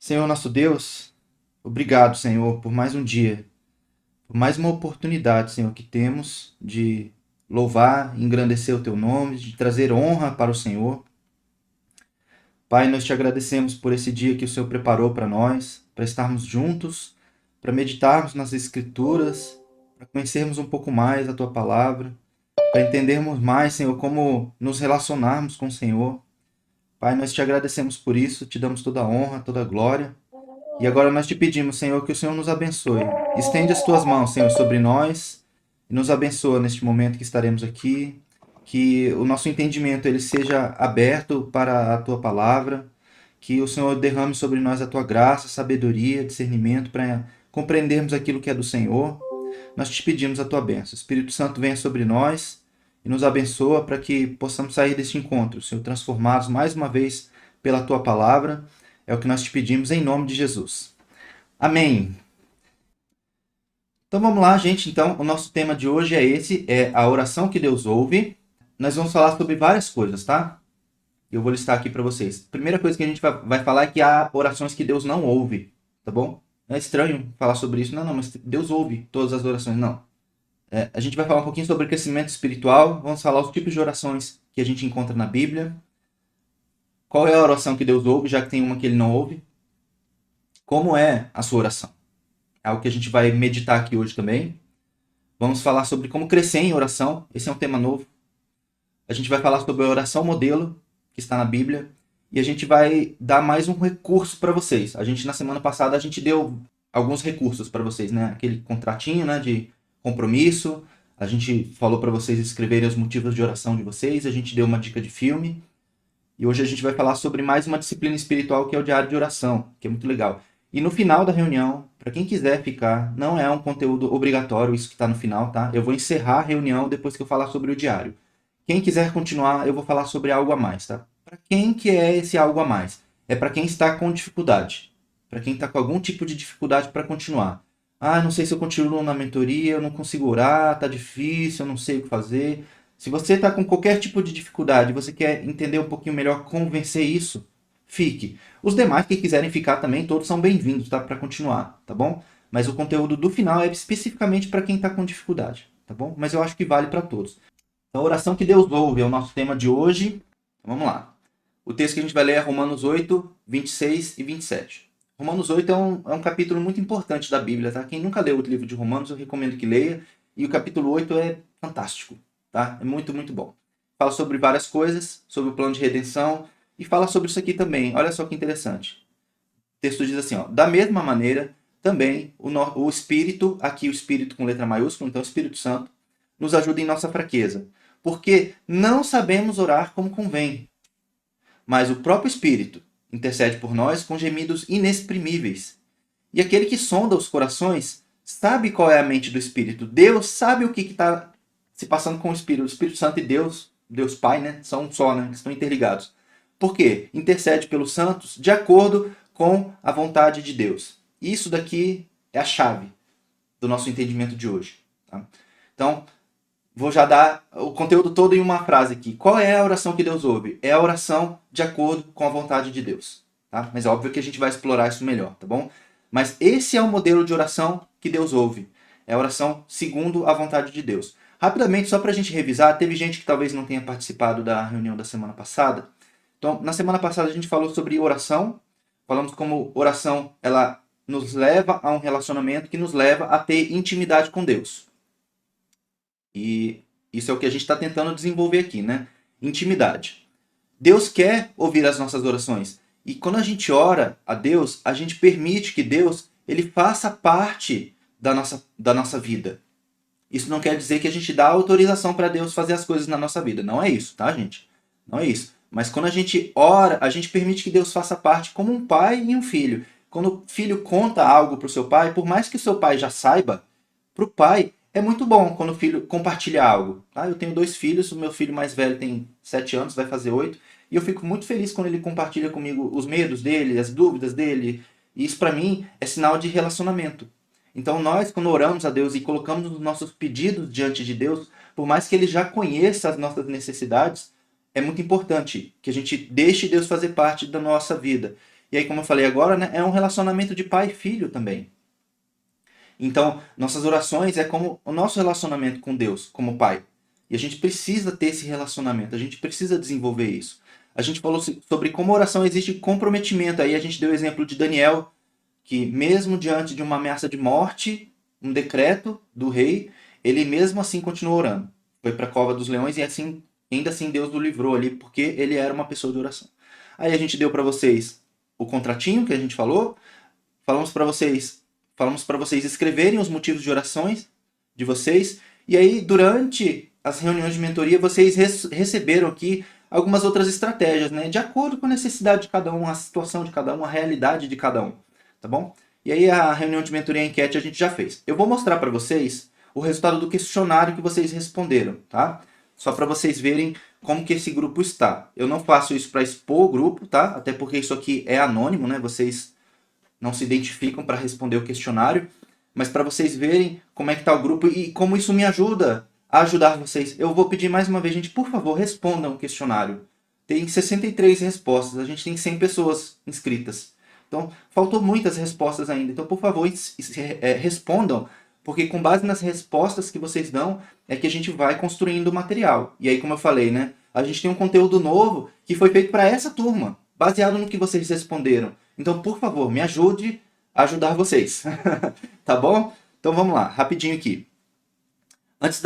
Senhor nosso Deus, obrigado, Senhor, por mais um dia, por mais uma oportunidade, Senhor, que temos de louvar, engrandecer o Teu nome, de trazer honra para o Senhor. Pai, nós te agradecemos por esse dia que o Senhor preparou para nós, para estarmos juntos, para meditarmos nas Escrituras, para conhecermos um pouco mais a Tua palavra, para entendermos mais, Senhor, como nos relacionarmos com o Senhor. Pai, nós te agradecemos por isso, te damos toda a honra, toda a glória. E agora nós te pedimos, Senhor, que o Senhor nos abençoe. Estende as tuas mãos, Senhor, sobre nós e nos abençoa neste momento que estaremos aqui. Que o nosso entendimento ele seja aberto para a tua palavra. Que o Senhor derrame sobre nós a tua graça, sabedoria, discernimento para compreendermos aquilo que é do Senhor. Nós te pedimos a tua bênção. Espírito Santo, venha sobre nós e nos abençoa para que possamos sair deste encontro, Senhor, transformados mais uma vez pela tua palavra. É o que nós te pedimos em nome de Jesus. Amém. Então vamos lá, gente. Então, o nosso tema de hoje é esse, é a oração que Deus ouve. Nós vamos falar sobre várias coisas, tá? Eu vou listar aqui para vocês. Primeira coisa que a gente vai falar é que há orações que Deus não ouve, tá bom? É estranho falar sobre isso. Não, mas Deus ouve todas as orações. Não. A gente vai falar um pouquinho sobre crescimento espiritual. Vamos falar os tipos de orações que a gente encontra na Bíblia. Qual é a oração que Deus ouve, já que tem uma que ele não ouve. Como é a sua oração? É algo que a gente vai meditar aqui hoje também. Vamos falar sobre como crescer em oração. Esse é um tema novo. A gente vai falar sobre a oração modelo, que está na Bíblia. E a gente vai dar mais um recurso para vocês. Na semana passada, a gente deu alguns recursos para vocês, né? Aquele contratinho, né, de compromisso. A gente falou para vocês escreverem os motivos de oração de vocês. A gente deu uma dica de filme. E hoje a gente vai falar sobre mais uma disciplina espiritual, que é o diário de oração, que é muito legal. E no final da reunião, para quem quiser ficar, não é um conteúdo obrigatório isso que está no final, tá? Eu vou encerrar a reunião depois que eu falar sobre o diário. Quem quiser continuar, eu vou falar sobre algo a mais, tá? Para quem que é esse algo a mais? É para quem está com dificuldade. Para quem está com algum tipo de dificuldade para continuar. Ah, não sei se eu continuo na mentoria, eu não consigo orar, tá difícil, eu não sei o que fazer. Se você está com qualquer tipo de dificuldade, você quer entender um pouquinho melhor como vencer isso, fique. Os demais que quiserem ficar também, todos são bem-vindos, tá? Para continuar, tá bom? Mas o conteúdo do final é especificamente para quem está com dificuldade, tá bom? Mas eu acho que vale para todos. Então, a oração que Deus ouve é o nosso tema de hoje. Então, vamos lá. O texto que a gente vai ler é Romanos 8, 26 e 27. Romanos 8 é um capítulo muito importante da Bíblia, tá? Quem nunca leu o livro de Romanos, eu recomendo que leia. E o capítulo 8 é fantástico, tá? É muito, muito bom. Fala sobre várias coisas, sobre o plano de redenção, e fala sobre isso aqui também. Olha só que interessante. O texto diz assim, ó, da mesma maneira, também o Espírito, aqui o Espírito com letra maiúscula, então o Espírito Santo, nos ajuda em nossa fraqueza. Porque não sabemos orar como convém, mas o próprio Espírito intercede por nós com gemidos inexprimíveis. E aquele que sonda os corações sabe qual é a mente do Espírito. Deus sabe o que está se passando com o Espírito. O Espírito Santo e Deus, Deus Pai, né, são um só, né, estão interligados. Por quê? Intercede pelos santos de acordo com a vontade de Deus. Isso daqui é a chave do nosso entendimento de hoje. Tá? Então, vou já dar o conteúdo todo em uma frase aqui. Qual é a oração que Deus ouve? É a oração de acordo com a vontade de Deus. Tá? Mas é óbvio que a gente vai explorar isso melhor, tá bom? Mas esse é o modelo de oração que Deus ouve. É a oração segundo a vontade de Deus. Rapidamente, só para a gente revisar, teve gente que talvez não tenha participado da reunião da semana passada. Então, na semana passada a gente falou sobre oração. Falamos como oração ela nos leva a um relacionamento que nos leva a ter intimidade com Deus. E isso é o que a gente está tentando desenvolver aqui, né? Intimidade. Deus quer ouvir as nossas orações. E quando a gente ora a Deus, a gente permite que Deus ele faça parte da nossa vida. Isso não quer dizer que a gente dá autorização para Deus fazer as coisas na nossa vida. Não é isso, tá, gente? Não é isso. Mas quando a gente ora, a gente permite que Deus faça parte como um pai e um filho. Quando o filho conta algo para o seu pai, por mais que o seu pai já saiba, para o pai é muito bom quando o filho compartilha algo. Tá? Eu tenho 2 filhos, o meu filho mais velho tem 7 anos, vai fazer 8, e eu fico muito feliz quando ele compartilha comigo os medos dele, as dúvidas dele. E isso para mim é sinal de relacionamento. Então nós, quando oramos a Deus e colocamos os nossos pedidos diante de Deus, por mais que Ele já conheça as nossas necessidades, é muito importante que a gente deixe Deus fazer parte da nossa vida. E aí, como eu falei agora, né, é um relacionamento de pai e filho também. Então, nossas orações é como o nosso relacionamento com Deus, como pai. E a gente precisa ter esse relacionamento, a gente precisa desenvolver isso. A gente falou sobre como oração existe comprometimento. Aí a gente deu o exemplo de Daniel, que mesmo diante de uma ameaça de morte, um decreto do rei, ele mesmo assim continuou orando. Foi para a cova dos leões e assim, ainda assim Deus o livrou ali, porque ele era uma pessoa de oração. Aí a gente deu para vocês o contratinho que a gente falou, falamos para vocês escreverem os motivos de orações de vocês, e aí durante as reuniões de mentoria vocês receberam aqui algumas outras estratégias, né, de acordo com a necessidade de cada um, a situação de cada um, a realidade de cada um, tá bom? E aí a reunião de mentoria e enquete a gente já fez. Eu vou mostrar para vocês o resultado do questionário que vocês responderam, tá? Só para vocês verem como que esse grupo está. Eu não faço isso para expor o grupo, tá? Até porque isso aqui é anônimo, né? Vocês não se identificam para responder o questionário, mas para vocês verem como é que está o grupo e como isso me ajuda a ajudar vocês. Eu vou pedir mais uma vez, gente, por favor, respondam o questionário. Tem 63 respostas, a gente tem 100 pessoas inscritas. Então, faltou muitas respostas ainda. Então, por favor, respondam, porque com base nas respostas que vocês dão, é que a gente vai construindo o material. E aí, como eu falei, né? A gente tem um conteúdo novo que foi feito para essa turma, baseado no que vocês responderam. Então, por favor, me ajude a ajudar vocês. Tá bom? Então vamos lá, rapidinho aqui. Antes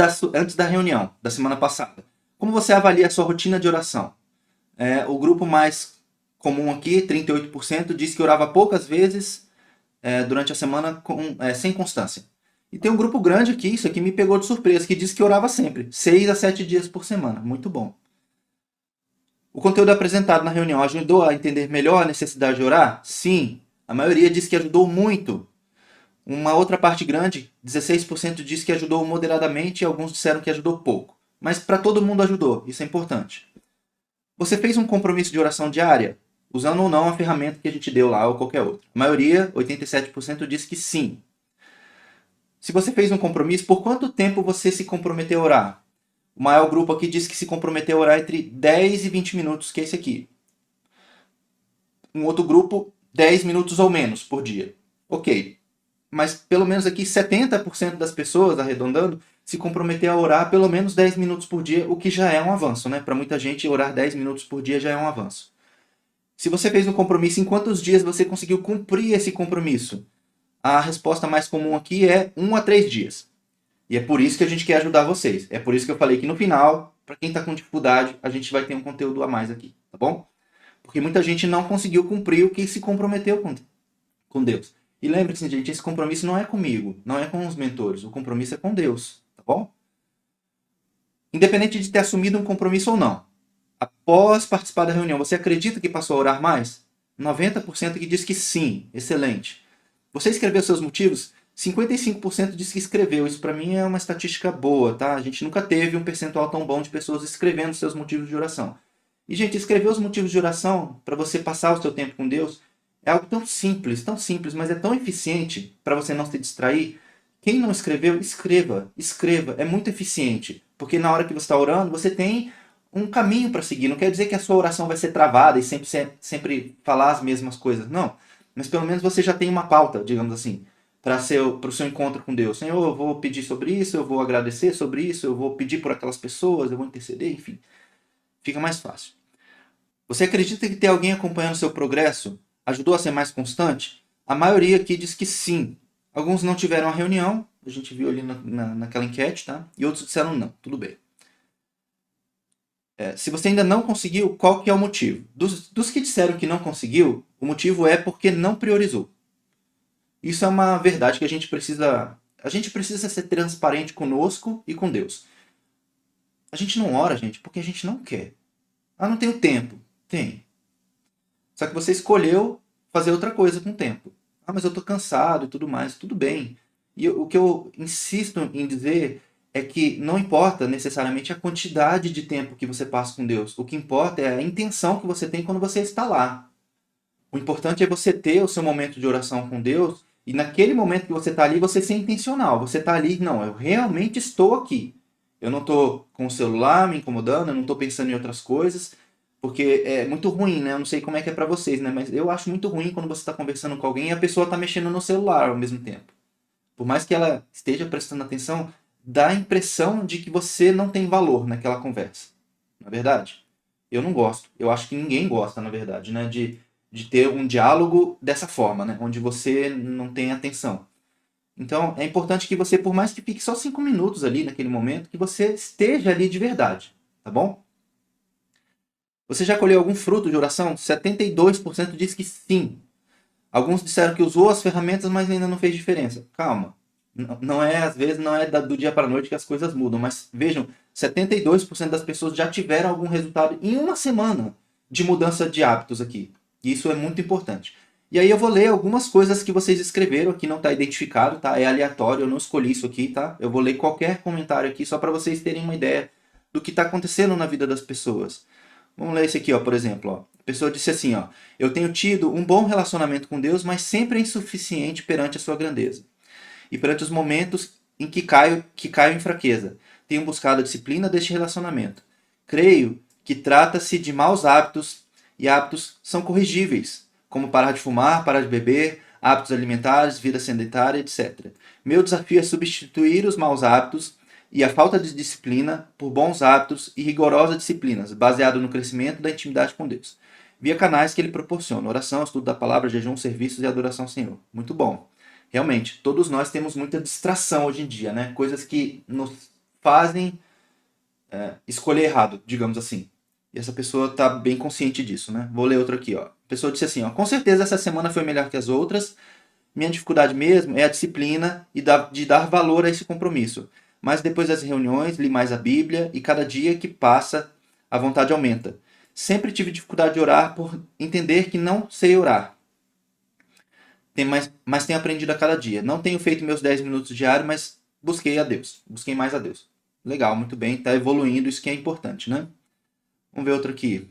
da reunião da semana passada, como você avalia a sua rotina de oração? O grupo mais comum aqui, 38%, disse que orava poucas vezes durante a semana sem constância. E tem um grupo grande aqui, isso aqui me pegou de surpresa, que disse que orava sempre, 6 a 7 dias por semana. Muito bom. O conteúdo apresentado na reunião ajudou a entender melhor a necessidade de orar? Sim. A maioria disse que ajudou muito. Uma outra parte grande, 16%, disse que ajudou moderadamente e alguns disseram que ajudou pouco. Mas para todo mundo ajudou, isso é importante. Você fez um compromisso de oração diária? Usando ou não a ferramenta que a gente deu lá ou qualquer outra. A maioria, 87%, disse que sim. Se você fez um compromisso, por quanto tempo você se comprometeu a orar? O maior grupo aqui disse que se comprometeu a orar entre 10 e 20 minutos, que é esse aqui. Um outro grupo, 10 minutos ou menos por dia. Ok. Mas pelo menos aqui 70% das pessoas, arredondando, se comprometer a orar pelo menos 10 minutos por dia, o que já é um avanço, né? Para muita gente, orar 10 minutos por dia já é um avanço. Se você fez um compromisso, em quantos dias você conseguiu cumprir esse compromisso? A resposta mais comum aqui é 1 a 3 dias. E é por isso que a gente quer ajudar vocês. É por isso que eu falei que no final, para quem está com dificuldade, a gente vai ter um conteúdo a mais aqui, tá bom? Porque muita gente não conseguiu cumprir o que se comprometeu com Deus. E lembre-se, gente, esse compromisso não é comigo, não é com os mentores. O compromisso é com Deus, tá bom? Independente de ter assumido um compromisso ou não, após participar da reunião, você acredita que passou a orar mais? 90% que diz que sim, excelente. Você escreveu seus motivos? 55% diz que escreveu. Isso para mim é uma estatística boa, tá? A gente nunca teve um percentual tão bom de pessoas escrevendo seus motivos de oração. E, gente, escrever os motivos de oração para você passar o seu tempo com Deus é algo tão simples, mas é tão eficiente para você não se distrair. Quem não escreveu, escreva. Escreva. É muito eficiente. Porque na hora que você está orando, você tem um caminho para seguir. Não quer dizer que a sua oração vai ser travada e sempre falar as mesmas coisas. Não. Mas pelo menos você já tem uma pauta, digamos assim, para o seu encontro com Deus. Senhor, eu vou pedir sobre isso, eu vou agradecer sobre isso, eu vou pedir por aquelas pessoas, eu vou interceder, enfim. Fica mais fácil. Você acredita que ter alguém acompanhando seu progresso ajudou a ser mais constante? A maioria aqui diz que sim. Alguns não tiveram a reunião, a gente viu ali naquela enquete, tá? E outros disseram não, tudo bem. Se você ainda não conseguiu, qual que é o motivo? Dos que disseram que não conseguiu, o motivo é porque não priorizou. Isso é uma verdade que a gente precisa ser transparente conosco e com Deus. A gente não ora, gente, porque a gente não quer. Ah, não tenho tempo. Tem. Só que você escolheu fazer outra coisa com o tempo. Ah, mas eu tô cansado e tudo mais. Tudo bem. E o que eu insisto em dizer é que não importa necessariamente a quantidade de tempo que você passa com Deus. O que importa é a intenção que você tem quando você está lá. O importante é você ter o seu momento de oração com Deus e naquele momento que você está ali, você ser intencional. Você está ali, não, eu realmente estou aqui. Eu não estou com o celular me incomodando, eu não estou pensando em outras coisas. Porque é muito ruim, né? Eu não sei como é que é pra vocês, né? Mas eu acho muito ruim quando você está conversando com alguém e a pessoa está mexendo no celular ao mesmo tempo. Por mais que ela esteja prestando atenção, dá a impressão de que você não tem valor naquela conversa. Não é verdade? Eu não gosto. Eu acho que ninguém gosta, na verdade, né? De ter um diálogo dessa forma, né? Onde você não tem atenção. Então, é importante que você, por mais que fique só 5 minutos ali naquele momento, que você esteja ali de verdade, tá bom? Você já colheu algum fruto de oração? 72% diz que sim. Alguns disseram que usou as ferramentas, mas ainda não fez diferença. Calma. Não é, às vezes, não é do dia para a noite que as coisas mudam, mas vejam, 72% das pessoas já tiveram algum resultado em uma semana de mudança de hábitos aqui. E isso é muito importante. E aí eu vou ler algumas coisas que vocês escreveram aqui, não está identificado, tá? É aleatório, eu não escolhi isso aqui, tá? Eu vou ler qualquer comentário aqui só para vocês terem uma ideia do que está acontecendo na vida das pessoas. Vamos ler esse aqui, ó, por exemplo. Ó. A pessoa disse assim, ó, eu tenho tido um bom relacionamento com Deus, mas sempre é insuficiente perante a sua grandeza. E perante os momentos em que caio em fraqueza. Tenho buscado a disciplina deste relacionamento. Creio que trata-se de maus hábitos e hábitos são corrigíveis, como parar de fumar, parar de beber, hábitos alimentares, vida sedentária, etc. Meu desafio é substituir os maus hábitos e a falta de disciplina por bons hábitos e rigorosas disciplinas, baseado no crescimento da intimidade com Deus, via canais que ele proporciona, oração, estudo da palavra, jejum, serviços e adoração ao Senhor. Muito bom. Realmente, todos nós temos muita distração hoje em dia, né? Coisas que nos fazem escolher errado, digamos assim. E essa pessoa está bem consciente disso, né? Vou ler outro aqui, ó. A pessoa disse assim, ó, com certeza essa semana foi melhor que as outras. Minha dificuldade mesmo é a disciplina e de dar valor a esse compromisso. Mas depois das reuniões, li mais a Bíblia e cada dia que passa, a vontade aumenta. Sempre tive dificuldade de orar por entender que não sei orar. Mas tenho aprendido a cada dia. Não tenho feito meus 10 minutos diários, mas busquei a Deus. Busquei mais a Deus. Legal, muito bem. Está evoluindo, isso que é importante, né? Vamos ver outro aqui.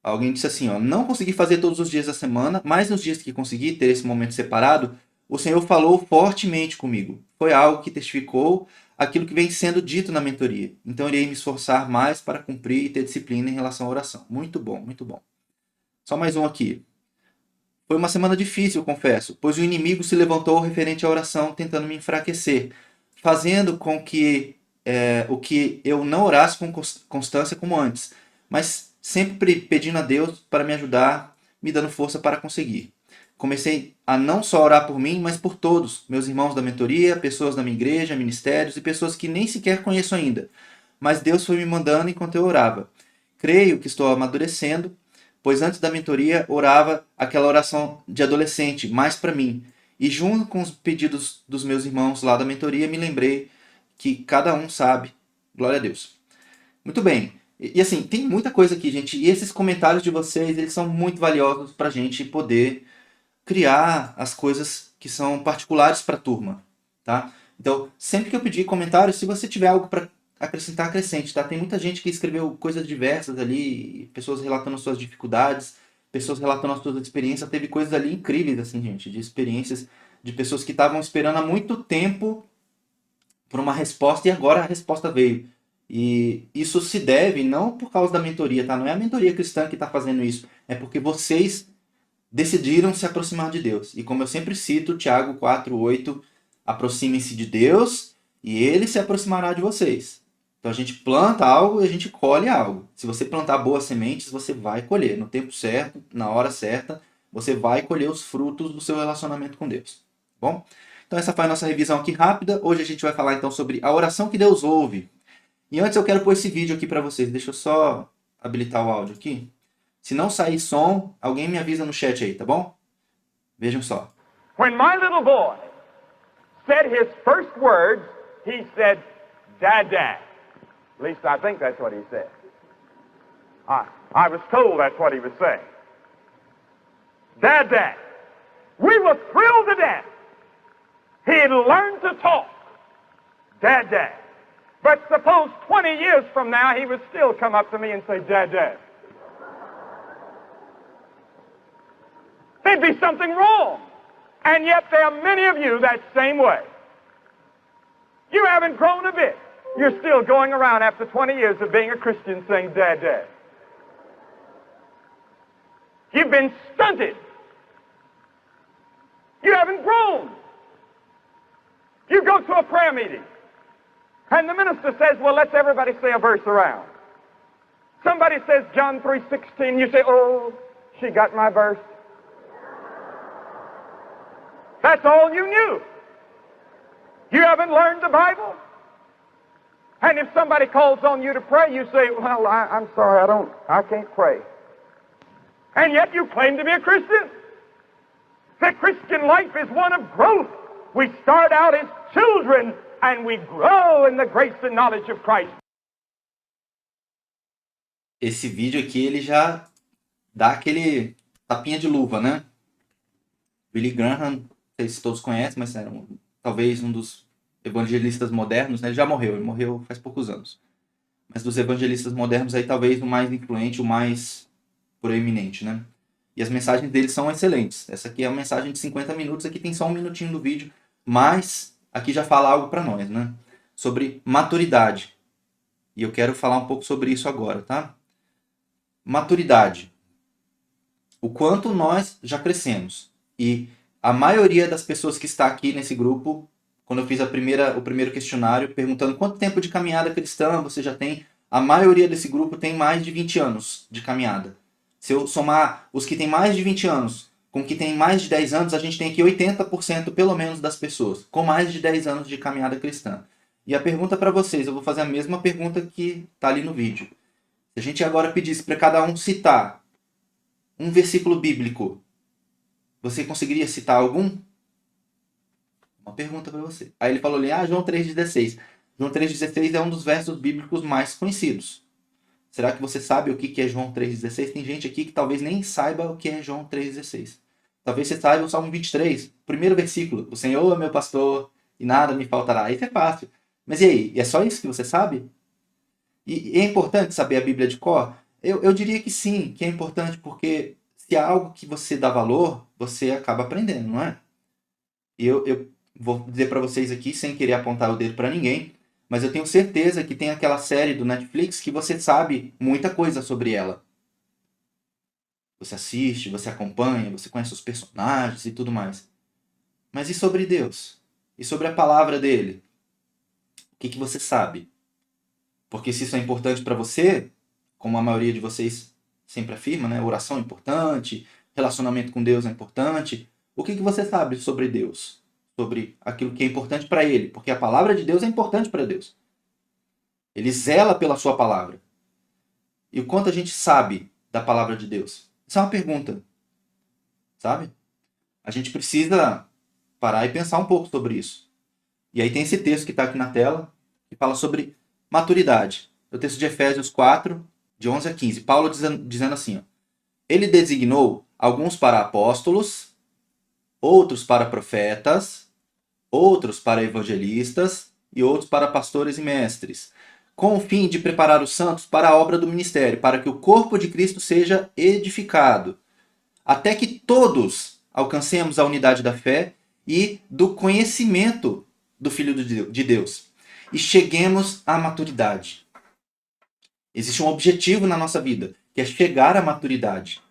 Alguém disse assim, ó, não consegui fazer todos os dias da semana, mas nos dias que consegui ter esse momento separado, o Senhor falou fortemente comigo. Foi algo que testificou aquilo que vem sendo dito na mentoria. Então irei me esforçar mais para cumprir e ter disciplina em relação à oração. Muito bom, muito bom. Só mais um aqui. Foi uma semana difícil, confesso, pois o inimigo se levantou referente à oração, tentando me enfraquecer, fazendo com que o que eu não orasse com constância como antes, mas sempre pedindo a Deus para me ajudar, me dando força para conseguir. Comecei a não só orar por mim, mas por todos, meus irmãos da mentoria, pessoas da minha igreja, ministérios e pessoas que nem sequer conheço ainda. Mas Deus foi me mandando enquanto eu orava. Creio que estou amadurecendo, pois antes da mentoria orava aquela oração de adolescente, mais para mim. E junto com os pedidos dos meus irmãos lá da mentoria, me lembrei que cada um sabe. Glória a Deus. Muito bem. E assim, tem muita coisa aqui, gente. E esses comentários de vocês, eles são muito valiosos para a gente poder criar as coisas que são particulares para a turma, tá? Então, sempre que eu pedir comentários, se você tiver algo para acrescentar, acrescente, tá? Tem muita gente que escreveu coisas diversas ali, pessoas relatando suas dificuldades, pessoas relatando as suas experiências. Teve coisas ali incríveis, assim, gente, de experiências de pessoas que estavam esperando há muito tempo por uma resposta e agora a resposta veio. E isso se deve não por causa da mentoria, tá? Não é a mentoria cristã que está fazendo isso, é porque vocês decidiram se aproximar de Deus. E como eu sempre cito, Tiago 4:8, aproximem-se de Deus e ele se aproximará de vocês. Então a gente planta algo e a gente colhe algo. Se você plantar boas sementes, você vai colher no tempo certo, na hora certa, você vai colher os frutos do seu relacionamento com Deus. Tá bom? Então essa foi a nossa revisão aqui rápida. Hoje a gente vai falar então sobre a oração que Deus ouve. E antes eu quero pôr esse vídeo aqui para vocês. Deixa eu só habilitar o áudio aqui. Se não sair som, alguém me avisa no chat aí, tá bom? Vejam só. When my little boy said his first words, he said, Dad, Dad. At least I think that's what he said. I was told that's what he was saying. Dad, Dad. We were thrilled to death. He had learned to talk. Dad, Dad. But suppose 20 years from now he would still come up to me and say, Dad, Dad. There'd be something wrong. And yet there are many of you that same way. You haven't grown a bit. You're still going around after 20 years of being a Christian saying, Dad, Dad. You've been stunted. You haven't grown. You go to a prayer meeting, and the minister says, well, let's everybody say a verse around. Somebody says John 3:16, you say, oh, she got my verse. That's all you knew. You haven't learned the Bible. And if somebody calls on you to pray, you say, well, I'm sorry, I can't pray. And yet you claim to be a Christian. The Christian life is one of growth. We start out as children and we grow in the grace and knowledge of Christ. Esse vídeo aqui, ele já dá aquele tapinha de luva, né? Billy Graham, não sei se todos conhecem, mas era talvez um dos evangelistas modernos, né? Ele já morreu, ele morreu faz poucos anos. Mas dos evangelistas modernos aí, talvez o mais influente, o mais proeminente, né? E as mensagens dele são excelentes. Essa aqui é uma mensagem de 50 minutos, aqui tem só 1 minutinho do vídeo, mas aqui já fala algo para nós, né? Sobre maturidade. E eu quero falar um pouco sobre isso agora, tá? Maturidade. O quanto nós já crescemos. E a maioria das pessoas que está aqui nesse grupo, quando eu fiz o primeiro questionário, perguntando quanto tempo de caminhada cristã você já tem, a maioria desse grupo tem mais de 20 anos de caminhada. Se eu somar os que têm mais de 20 anos com os que têm mais de 10 anos, a gente tem aqui 80% pelo menos das pessoas com mais de 10 anos de caminhada cristã. E a pergunta para vocês, eu vou fazer a mesma pergunta que está ali no vídeo. Se a gente agora pedisse para cada um citar um versículo bíblico, você conseguiria citar algum? Uma pergunta para você. Aí ele falou ali, João 3,16. João 3,16 é um dos versos bíblicos mais conhecidos. Será que você sabe o que é João 3,16? Tem gente aqui que talvez nem saiba o que é João 3,16. Talvez você saiba o Salmo 23, primeiro versículo. O Senhor é meu pastor e nada me faltará. Isso é fácil. Mas e aí? É só isso que você sabe? E é importante saber a Bíblia de cor? Eu diria que sim, que é importante, porque se há algo que você dá valor, você acaba aprendendo, não é? E eu vou dizer para vocês aqui, sem querer apontar o dedo para ninguém, mas eu tenho certeza que tem aquela série do Netflix que você sabe muita coisa sobre ela. Você assiste, você acompanha, você conhece os personagens e tudo mais. Mas e sobre Deus? E sobre a palavra dele? O que você sabe? Porque se isso é importante para você, como a maioria de vocês sempre afirma, né? Oração é importante, relacionamento com Deus é importante. O que você sabe sobre Deus? Sobre aquilo que é importante para ele? Porque a palavra de Deus é importante para Deus. Ele zela pela sua palavra. E o quanto a gente sabe da palavra de Deus? Isso é uma pergunta. Sabe? A gente precisa parar e pensar um pouco sobre isso. E aí tem esse texto que está aqui na tela, que fala sobre maturidade. É o texto de Efésios 4, de 11 a 15. Paulo dizendo assim, ó, ele designou alguns para apóstolos, outros para profetas, outros para evangelistas e outros para pastores e mestres, com o fim de preparar os santos para a obra do ministério, para que o corpo de Cristo seja edificado, até que todos alcancemos a unidade da fé e do conhecimento do Filho de Deus e cheguemos à maturidade. Existe um objetivo na nossa vida, que é chegar à maturidade,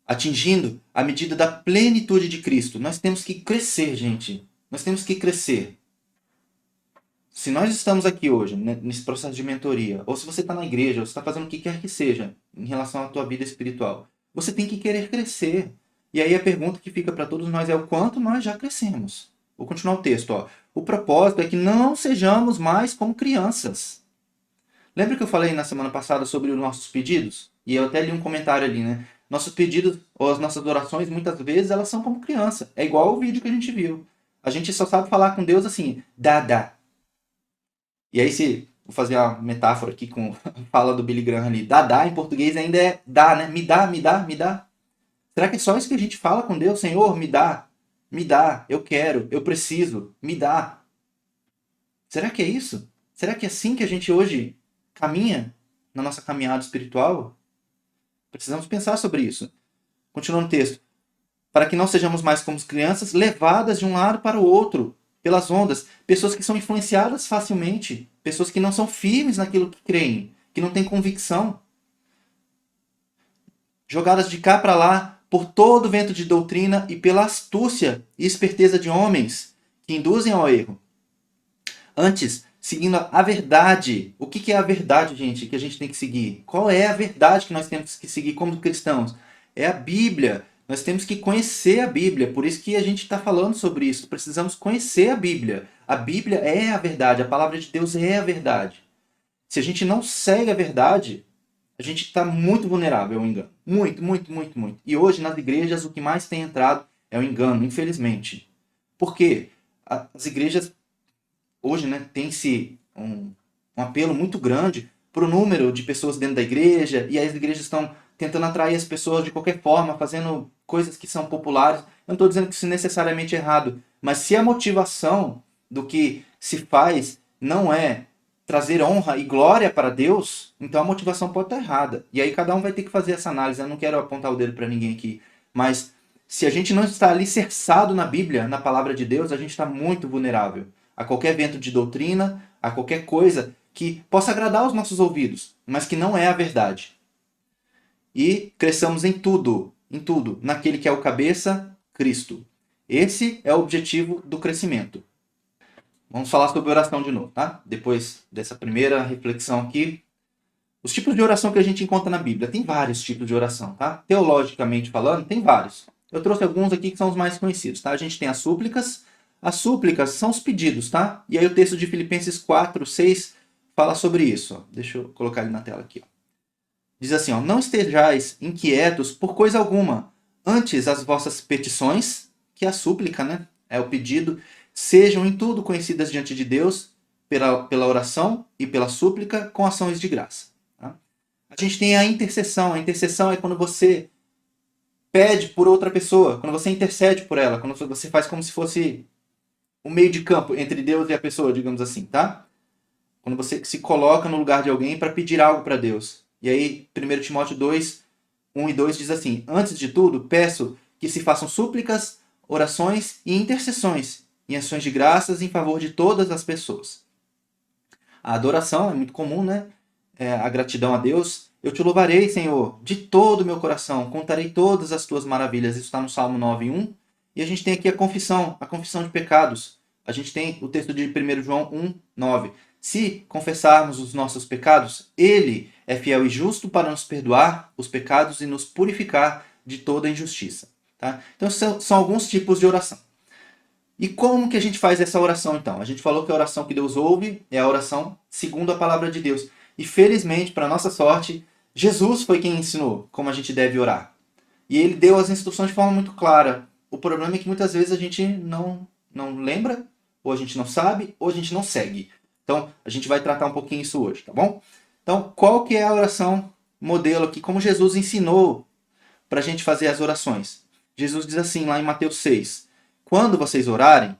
atingindo a medida da plenitude de Cristo. Nós temos que crescer, gente. Nós temos que crescer. Se nós estamos aqui hoje, nesse processo de mentoria, ou se você está na igreja, ou se está fazendo o que quer que seja em relação à tua vida espiritual, você tem que querer crescer. E aí a pergunta que fica para todos nós é o quanto nós já crescemos. Vou continuar o texto. Ó. O propósito é que não sejamos mais como crianças. Lembra que eu falei na semana passada sobre os nossos pedidos? E eu até li um comentário ali, né? Nossos pedidos, ou as nossas orações, muitas vezes, elas são como criança. É igual o vídeo que a gente viu. A gente só sabe falar com Deus assim, dá. E aí, se vou fazer uma metáfora aqui com a fala do Billy Graham ali, dá em português ainda é dá, né? Me dá. Será que é só isso que a gente fala com Deus? Senhor, me dá, eu quero, eu preciso, me dá. Será que é isso? Será que é assim que a gente hoje caminha na nossa caminhada espiritual? Precisamos pensar sobre isso. Continuando o texto. Para que não sejamos mais como crianças, levadas de um lado para o outro pelas ondas, pessoas que são influenciadas facilmente, pessoas que não são firmes naquilo que creem, que não têm convicção, jogadas de cá para lá por todo vento de doutrina e pela astúcia e esperteza de homens que induzem ao erro. Antes, seguindo a verdade. O que é a verdade, gente, que a gente tem que seguir? Qual é a verdade que nós temos que seguir como cristãos? É a Bíblia. Nós temos que conhecer a Bíblia. Por isso que a gente está falando sobre isso. Precisamos conhecer a Bíblia. A Bíblia é a verdade. A palavra de Deus é a verdade. Se a gente não segue a verdade, a gente está muito vulnerável ao engano. Muito, muito, muito, muito. E hoje, nas igrejas, o que mais tem entrado é o engano, infelizmente. Por quê? As igrejas hoje, né, tem-se um apelo muito grande para o número de pessoas dentro da igreja, e as igrejas estão tentando atrair as pessoas de qualquer forma, fazendo coisas que são populares. Eu não estou dizendo que isso necessariamente é errado, mas se a motivação do que se faz não é trazer honra e glória para Deus, então a motivação pode estar errada. E aí cada um vai ter que fazer essa análise. Eu não quero apontar o dedo para ninguém aqui, mas se a gente não está alicerçado na Bíblia, na palavra de Deus, a gente está muito vulnerável a qualquer vento de doutrina, a qualquer coisa que possa agradar aos nossos ouvidos, mas que não é a verdade. E cresçamos em tudo, naquele que é o cabeça, Cristo. Esse é o objetivo do crescimento. Vamos falar sobre oração de novo, tá? Depois dessa primeira reflexão aqui. Os tipos de oração que a gente encontra na Bíblia. Tem vários tipos de oração, tá? Teologicamente falando, tem vários. Eu trouxe alguns aqui que são os mais conhecidos, tá? A gente tem as súplicas. As súplicas são os pedidos, tá? E aí o texto de Filipenses 4, 6 fala sobre isso. Ó. Deixa eu colocar ele na tela aqui. Ó. Diz assim, ó, não estejais inquietos por coisa alguma. Antes as vossas petições, que é a súplica, né? É o pedido, sejam em tudo conhecidas diante de Deus pela oração e pela súplica com ações de graça. Tá? A gente tem a intercessão. A intercessão é quando você pede por outra pessoa, quando você intercede por ela, quando você faz como se fosse o meio de campo entre Deus e a pessoa, digamos assim, tá? Quando você se coloca no lugar de alguém para pedir algo para Deus. E aí, 1 Timóteo 2, 1 e 2 diz assim, antes de tudo, peço que se façam súplicas, orações e intercessões, em ações de graças em favor de todas as pessoas. A adoração é muito comum, né? A gratidão a Deus. Eu te louvarei, Senhor, de todo o meu coração, contarei todas as tuas maravilhas. Isso está no Salmo 9, 1. E a gente tem aqui a confissão de pecados. A gente tem o texto de 1 João 1, 9. Se confessarmos os nossos pecados, Ele é fiel e justo para nos perdoar os pecados e nos purificar de toda injustiça. Tá? Então, são alguns tipos de oração. E como que a gente faz essa oração, então? A gente falou que a oração que Deus ouve é a oração segundo a palavra de Deus. E, felizmente, para nossa sorte, Jesus foi quem ensinou como a gente deve orar. E Ele deu as instruções de forma muito clara. O problema é que muitas vezes a gente não lembra, ou a gente não sabe, ou a gente não segue. Então, a gente vai tratar um pouquinho isso hoje, tá bom? Então, qual que é a oração modelo aqui? Como Jesus ensinou para a gente fazer as orações? Jesus diz assim, lá em Mateus 6. Quando vocês orarem,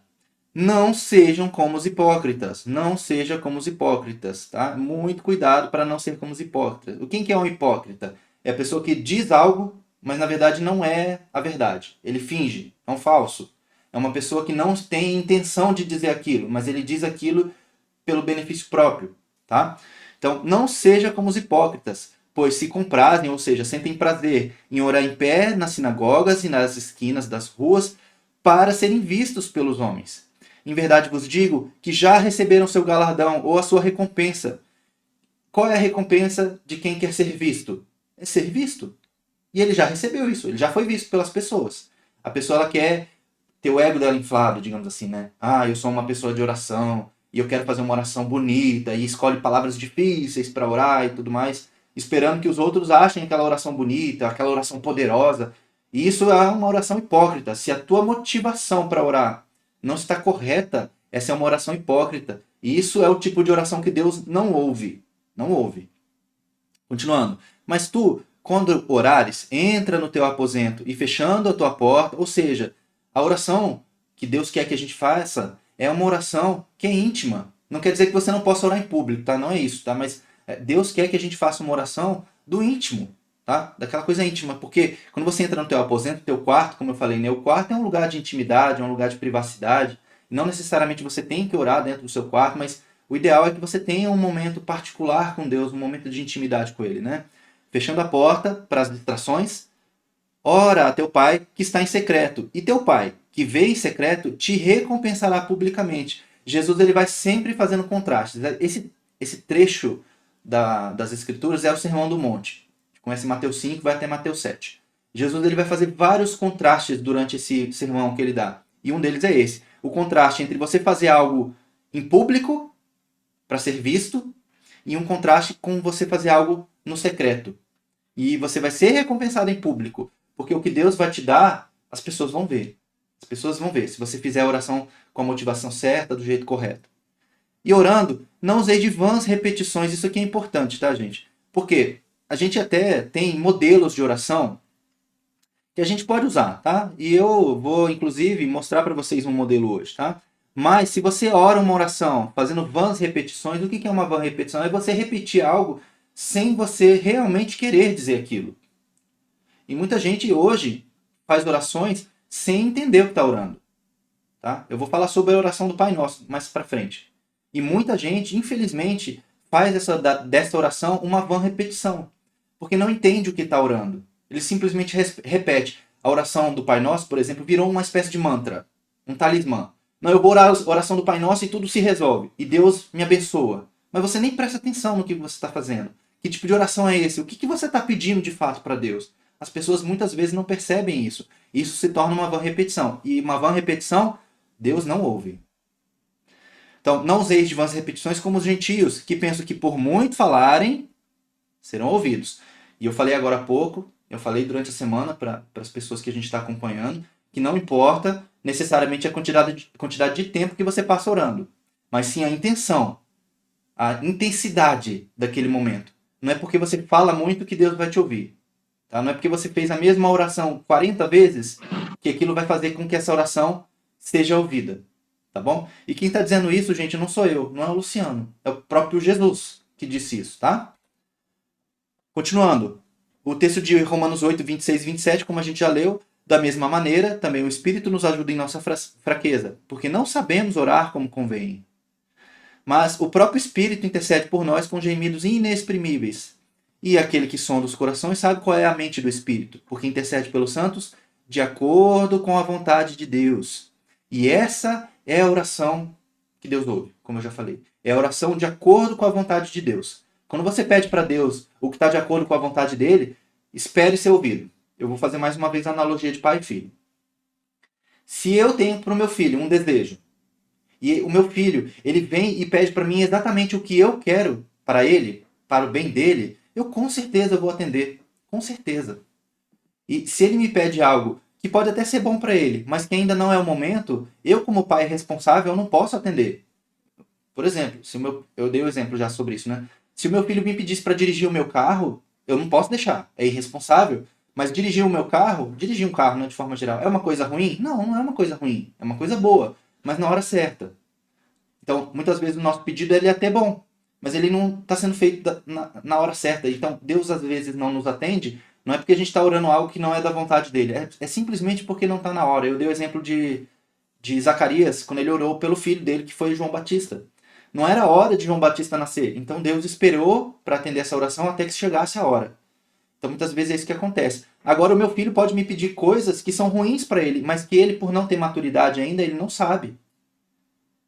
não sejam como os hipócritas. Não seja como os hipócritas, tá? Muito cuidado para não ser como os hipócritas. O que é um hipócrita? É a pessoa que diz algo, mas na verdade não é a verdade. Ele finge, é um falso. É uma pessoa que não tem intenção de dizer aquilo, mas ele diz aquilo pelo benefício próprio, tá? Então, não seja como os hipócritas, pois se comprazem, ou seja, sentem prazer em orar em pé nas sinagogas e nas esquinas das ruas para serem vistos pelos homens. Em verdade vos digo que já receberam seu galardão ou a sua recompensa. Qual é a recompensa de quem quer ser visto? É ser visto. E ele já recebeu isso, ele já foi visto pelas pessoas. A pessoa ela quer ter o ego dela inflado, digamos assim, né? Ah, eu sou uma pessoa de oração e eu quero fazer uma oração bonita e escolhe palavras difíceis para orar e tudo mais, esperando que os outros achem aquela oração bonita, aquela oração poderosa. E isso é uma oração hipócrita. Se a tua motivação para orar não está correta, essa é uma oração hipócrita. E isso é o tipo de oração que Deus não ouve. Não ouve. Continuando. Mas tu, quando orares, entra no teu aposento e fechando a tua porta, ou seja, a oração que Deus quer que a gente faça é uma oração que é íntima. Não quer dizer que você não possa orar em público, tá? Não é isso, tá? Mas Deus quer que a gente faça uma oração do íntimo, tá? Daquela coisa íntima, porque quando você entra no teu aposento, teu quarto, como eu falei, né? O quarto é um lugar de intimidade, é um lugar de privacidade, Não necessariamente você tem que orar dentro do seu quarto, mas o ideal é que você tenha um momento particular com Deus, um momento de intimidade com Ele, né? Fechando a porta para as distrações, ora a teu pai que está em secreto, e teu pai que vê em secreto te recompensará publicamente. Jesus ele vai sempre fazendo contrastes. Esse trecho das Escrituras é o Sermão do Monte. Começa em Mateus 5 vai até Mateus 7. Jesus ele vai fazer vários contrastes durante esse sermão que ele dá. E um deles é esse. O contraste entre você fazer algo em público para ser visto e um contraste com você fazer algo no secreto. E você vai ser recompensado em público. Porque o que Deus vai te dar, as pessoas vão ver. As pessoas vão ver se você fizer a oração com a motivação certa, do jeito correto. E orando, não usei de vãs repetições. Isso aqui é importante, tá, gente? Porque a gente até tem modelos de oração que a gente pode usar, tá? E eu vou, inclusive, mostrar para vocês um modelo hoje, tá? Mas se você ora uma oração fazendo vãs repetições, o que é uma vã repetição? É você repetir algo sem você realmente querer dizer aquilo. E muita gente hoje faz orações sem entender o que está orando. Tá? Eu vou falar sobre a oração do Pai Nosso mais para frente. E muita gente, infelizmente, faz dessa oração uma vã repetição. Porque não entende o que está orando. Ele simplesmente repete. A oração do Pai Nosso, por exemplo, virou uma espécie de mantra. Um talismã. Não, eu vou orar a oração do Pai Nosso e tudo se resolve. E Deus me abençoa. Mas você nem presta atenção no que você está fazendo. Que tipo de oração é esse? O que você está pedindo de fato para Deus? As pessoas muitas vezes não percebem isso. Isso se torna uma vã repetição. E uma vã repetição, Deus não ouve. Então, não useis de vãs repetições como os gentios, que pensam que por muito falarem, serão ouvidos. E eu falei agora há pouco, eu falei durante a semana para as pessoas que a gente está acompanhando, que não importa necessariamente a quantidade de tempo que você passa orando, mas sim a intenção, a intensidade daquele momento. Não é porque você fala muito que Deus vai te ouvir. Tá? Não é porque você fez a mesma oração 40 vezes que aquilo vai fazer com que essa oração seja ouvida. Tá bom? E quem está dizendo isso, gente, não sou eu, não é o Luciano. É o próprio Jesus que disse isso, tá? Continuando. O texto de Romanos 8, 26 e 27, como a gente já leu, da mesma maneira, também o Espírito nos ajuda em nossa fraqueza, porque não sabemos orar como convém. Mas o próprio Espírito intercede por nós com gemidos inexprimíveis. E aquele que sonda os corações sabe qual é a mente do Espírito, porque intercede pelos santos de acordo com a vontade de Deus. E essa é a oração que Deus ouve, como eu já falei. É a oração de acordo com a vontade de Deus. Quando você pede para Deus o que está de acordo com a vontade dele, espere ser ouvido. Eu vou fazer mais uma vez a analogia de pai e filho. Se eu tenho para o meu filho um desejo, e o meu filho ele vem e pede para mim exatamente o que eu quero para ele, para o bem dele, eu com certeza vou atender. Com certeza. E se ele me pede algo que pode até ser bom para ele, mas que ainda não é o momento, eu como pai responsável eu não posso atender. Por exemplo, eu dei o exemplo já sobre isso, né? Se o meu filho me pedisse para dirigir o meu carro, eu não posso deixar, é irresponsável. Mas dirigir um carro, né, de forma geral, é uma coisa ruim? Não, não é uma coisa ruim, é uma coisa boa, mas na hora certa. Então, muitas vezes o nosso pedido ele é até bom, mas ele não está sendo feito na hora certa. Então, Deus às vezes não nos atende, não é porque a gente está orando algo que não é da vontade dele, é simplesmente porque não está na hora. Eu dei o exemplo de Zacarias, quando ele orou pelo filho dele, que foi João Batista. Não era a hora de João Batista nascer, então Deus esperou para atender essa oração até que chegasse a hora. Então muitas vezes é isso que acontece. Agora o meu filho pode me pedir coisas que são ruins para ele, mas que ele, por não ter maturidade ainda, ele não sabe.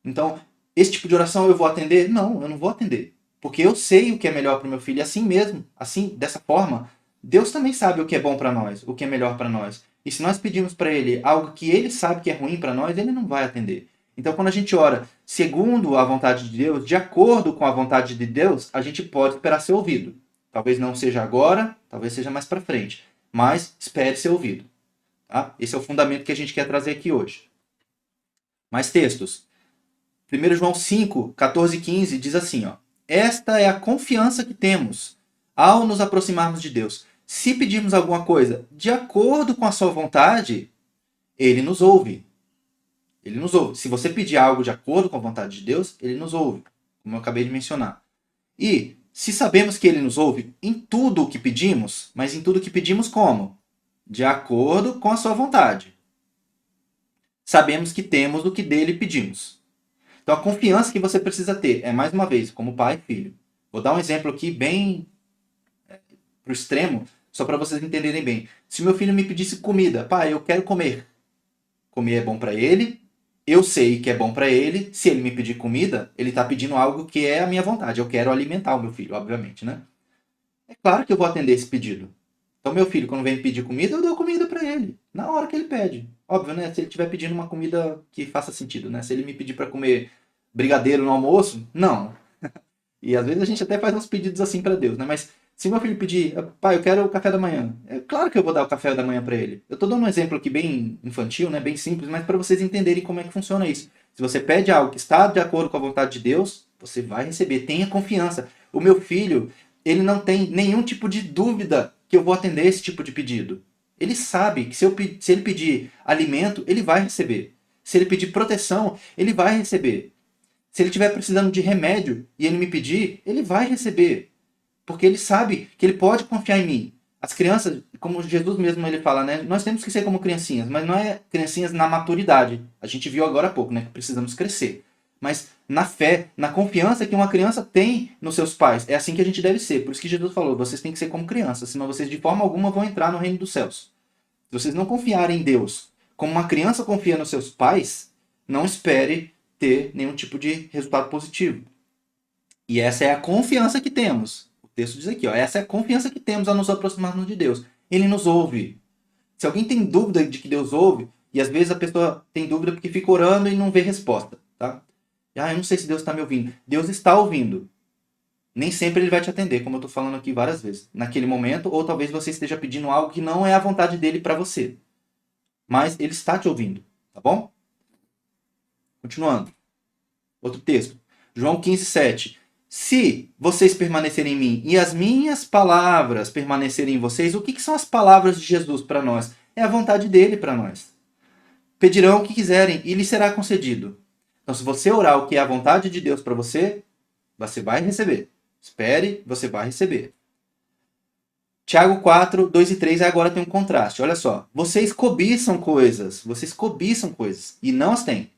Então, esse tipo de oração eu vou atender? Não, eu não vou atender. Porque eu sei o que é melhor para o meu filho. E assim mesmo, assim, dessa forma, Deus também sabe o que é bom para nós, o que é melhor para nós. E se nós pedimos para ele algo que ele sabe que é ruim para nós, ele não vai atender. Então, quando a gente ora segundo a vontade de Deus, de acordo com a vontade de Deus, a gente pode esperar ser ouvido. Talvez não seja agora, talvez seja mais para frente. Mas espere ser ouvido. Tá? Esse é o fundamento que a gente quer trazer aqui hoje. Mais textos. 1 João 5, 14 e 15 diz assim, ó: esta é a confiança que temos ao nos aproximarmos de Deus. Se pedirmos alguma coisa de acordo com a sua vontade, ele nos ouve. Ele nos ouve. Se você pedir algo de acordo com a vontade de Deus, ele nos ouve, como eu acabei de mencionar. E se sabemos que ele nos ouve em tudo o que pedimos, mas em tudo o que pedimos como? De acordo com a sua vontade. sabemos que temos o que dele pedimos. Então a confiança que você precisa ter é, mais uma vez, como pai e filho. Vou dar um exemplo aqui bem pro extremo, só para vocês entenderem bem. Se meu filho me pedisse comida, pai, eu quero comer. Comer é bom para ele. Eu sei que é bom para ele. Se ele me pedir comida, ele está pedindo algo que é a minha vontade. Eu quero alimentar o meu filho, obviamente, né? É claro que eu vou atender esse pedido. Então, meu filho, quando vem pedir comida, eu dou comida para ele. Na hora que ele pede. Óbvio, né? Se ele estiver pedindo uma comida que faça sentido, né? Se ele me pedir para comer brigadeiro no almoço, não. E às vezes a gente até faz uns pedidos assim para Deus, né? Mas se meu filho pedir, pai, eu quero o café da manhã, é claro que eu vou dar o café da manhã para ele. Eu tô dando um exemplo aqui bem infantil, né? Bem simples, mas para vocês entenderem como é que funciona isso. Se você pede algo que está de acordo com a vontade de Deus, você vai receber. Tenha confiança. O meu filho, ele não tem nenhum tipo de dúvida que eu vou atender esse tipo de pedido. Ele sabe que se ele pedir alimento, ele vai receber. Se ele pedir proteção, ele vai receber. Se ele estiver precisando de remédio e ele me pedir, ele vai receber. Porque ele sabe que ele pode confiar em mim. As crianças, como Jesus mesmo ele fala, né? Nós temos que ser como criancinhas, mas não é criancinhas na maturidade. A gente viu agora há pouco, né? Que precisamos crescer. Mas na fé, na confiança que uma criança tem nos seus pais. É assim que a gente deve ser. Por isso que Jesus falou, vocês têm que ser como crianças, senão vocês de forma alguma vão entrar no reino dos céus. Se vocês não confiarem em Deus como uma criança confia nos seus pais, não espere ter nenhum tipo de resultado positivo. E essa é a confiança que temos. O texto diz aqui, ó, essa é a confiança que temos a nos aproximarmos de Deus. Ele nos ouve. Se alguém tem dúvida de que Deus ouve, e às vezes a pessoa tem dúvida porque fica orando e não vê resposta, tá? Ah, eu não sei se Deus está me ouvindo. Deus está ouvindo. Nem sempre ele vai te atender, como eu estou falando aqui várias vezes. Naquele momento, ou talvez você esteja pedindo algo que não é a vontade dele para você. Mas ele está te ouvindo, tá bom? Continuando. Outro texto. João 15:7. Se vocês permanecerem em mim e as minhas palavras permanecerem em vocês, o que são as palavras de Jesus para nós? É a vontade dele para nós. Pedirão o que quiserem e lhes será concedido. Então, se você orar o que é a vontade de Deus para você, você vai receber. Espere, você vai receber. Tiago 4, 2 e 3 agora tem um contraste. Olha só. Vocês cobiçam coisas e não as têm.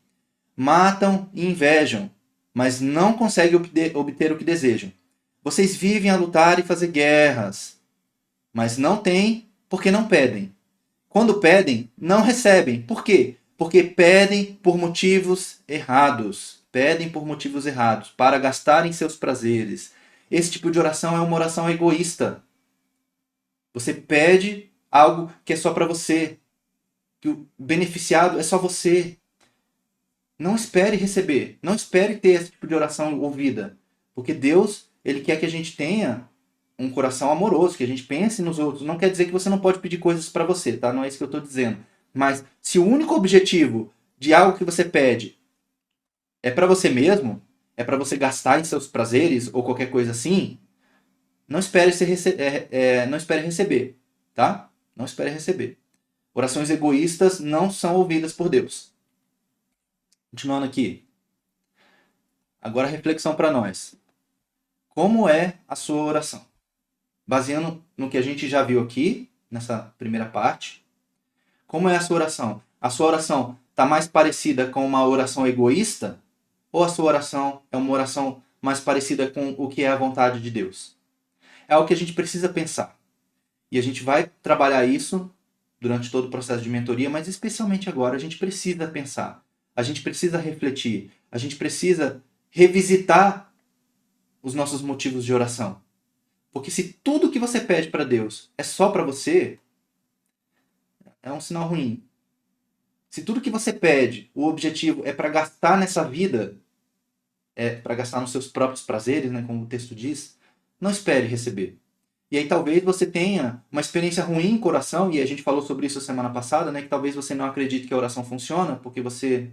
Matam e invejam, mas não conseguem obter o que desejam. Vocês vivem a lutar e fazer guerras, mas não têm porque não pedem. Quando pedem, não recebem. Por quê? Porque pedem por motivos errados. Pedem por motivos errados, para gastarem seus prazeres. Esse tipo de oração é uma oração egoísta. Você pede algo que é só para você, que o beneficiado é só você. Não espere receber. Não espere ter esse tipo de oração ouvida. Porque Deus, ele quer que a gente tenha um coração amoroso, que a gente pense nos outros. Não quer dizer que você não pode pedir coisas para você, tá? Não é isso que eu estou dizendo. Mas se o único objetivo de algo que você pede é para você mesmo, é para você gastar em seus prazeres ou qualquer coisa assim, não espere, não espere receber, tá? Não espere receber. Orações egoístas não são ouvidas por Deus. Continuando aqui. Agora a reflexão para nós. Como é a sua oração? Baseando no que a gente já viu aqui, nessa primeira parte, como é a sua oração? A sua oração está mais parecida com uma oração egoísta? Ou a sua oração é uma oração mais parecida com o que é a vontade de Deus? É algo que a gente precisa pensar. E a gente vai trabalhar isso durante todo o processo de mentoria, mas especialmente agora a gente precisa pensar. A gente precisa refletir. A gente precisa revisitar os nossos motivos de oração. Porque se tudo que você pede para Deus é só para você, é um sinal ruim. Se tudo que você pede, o objetivo é para gastar nessa vida, é para gastar nos seus próprios prazeres, né, como o texto diz, não espere receber. E aí talvez você tenha uma experiência ruim em coração, e a gente falou sobre isso semana passada, né, que talvez você não acredite que a oração funciona, porque você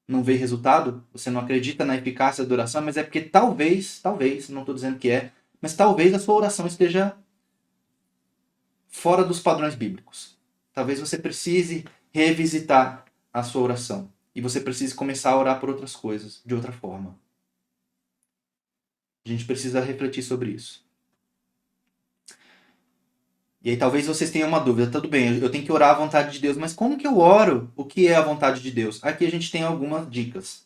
não vê resultado, você não acredita na eficácia da oração, mas é porque talvez, não estou dizendo que é, mas talvez a sua oração esteja fora dos padrões bíblicos. Talvez você precise revisitar a sua oração. E você precise começar a orar por outras coisas, de outra forma. A gente precisa refletir sobre isso. E aí talvez vocês tenham uma dúvida, tudo bem, eu tenho que orar à vontade de Deus, mas como que eu oro? O que é a vontade de Deus? Aqui a gente tem algumas dicas,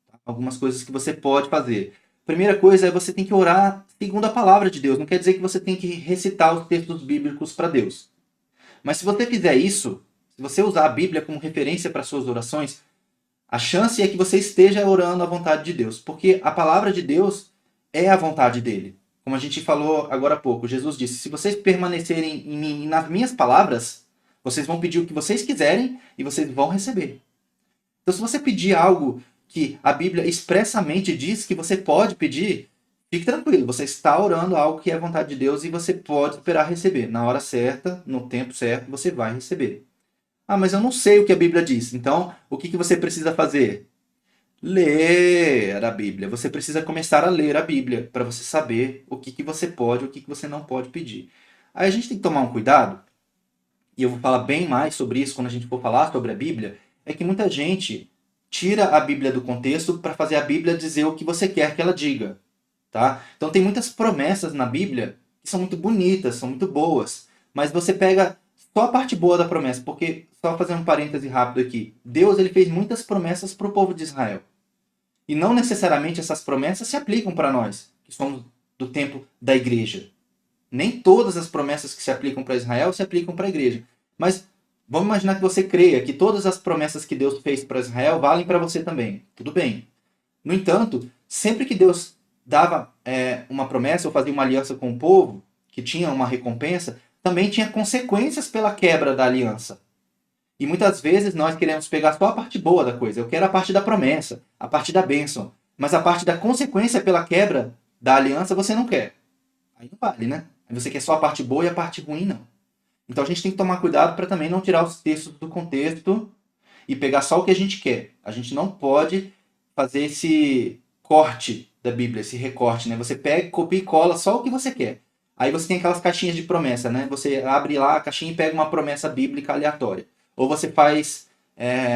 tá? Algumas coisas que você pode fazer. Primeira coisa é você tem que orar segundo a palavra de Deus. Não quer dizer que você tem que recitar os textos bíblicos para Deus. Mas se você fizer isso, se você usar a Bíblia como referência para suas orações, a chance é que você esteja orando à vontade de Deus, porque a palavra de Deus é a vontade dele. Como a gente falou agora há pouco, Jesus disse: se vocês permanecerem em mim e nas minhas palavras, vocês vão pedir o que vocês quiserem e vocês vão receber. Então, se você pedir algo que a Bíblia expressamente diz que você pode pedir, fique tranquilo, você está orando algo que é a vontade de Deus e você pode esperar receber. Na hora certa, no tempo certo, você vai receber. Ah, mas eu não sei o que a Bíblia diz. Então, o que você precisa fazer? Ler a Bíblia. Você precisa começar a ler a Bíblia para você saber o que você pode e o que você não pode pedir. Aí a gente tem que tomar um cuidado, e eu vou falar bem mais sobre isso quando a gente for falar sobre a Bíblia, é que muita gente tira a Bíblia do contexto para fazer a Bíblia dizer o que você quer que ela diga. Tá? Então tem muitas promessas na Bíblia que são muito bonitas, são muito boas, mas você pega só a parte boa da promessa, porque, só fazer um parêntese rápido aqui, Deus ele fez muitas promessas para o povo de Israel. E não necessariamente essas promessas se aplicam para nós, que somos do tempo da igreja. Nem todas as promessas que se aplicam para Israel se aplicam para a igreja. Mas vamos imaginar que você creia que todas as promessas que Deus fez para Israel valem para você também. Tudo bem. No entanto, sempre que Deus dava uma promessa ou fazia uma aliança com o povo, que tinha uma recompensa, também tinha consequências pela quebra da aliança. E muitas vezes nós queremos pegar só a parte boa da coisa. Eu quero a parte da promessa, a parte da bênção. Mas a parte da consequência pela quebra da aliança você não quer. Aí não vale, né? Aí você quer só a parte boa e a parte ruim não. Então a gente tem que tomar cuidado para também não tirar os textos do contexto e pegar só o que a gente quer. A gente não pode fazer esse corte da Bíblia, esse recorte, né? Você pega, copia e cola só o que você quer. Aí você tem aquelas caixinhas de promessa, né? Você abre lá a caixinha e pega uma promessa bíblica aleatória. Ou você faz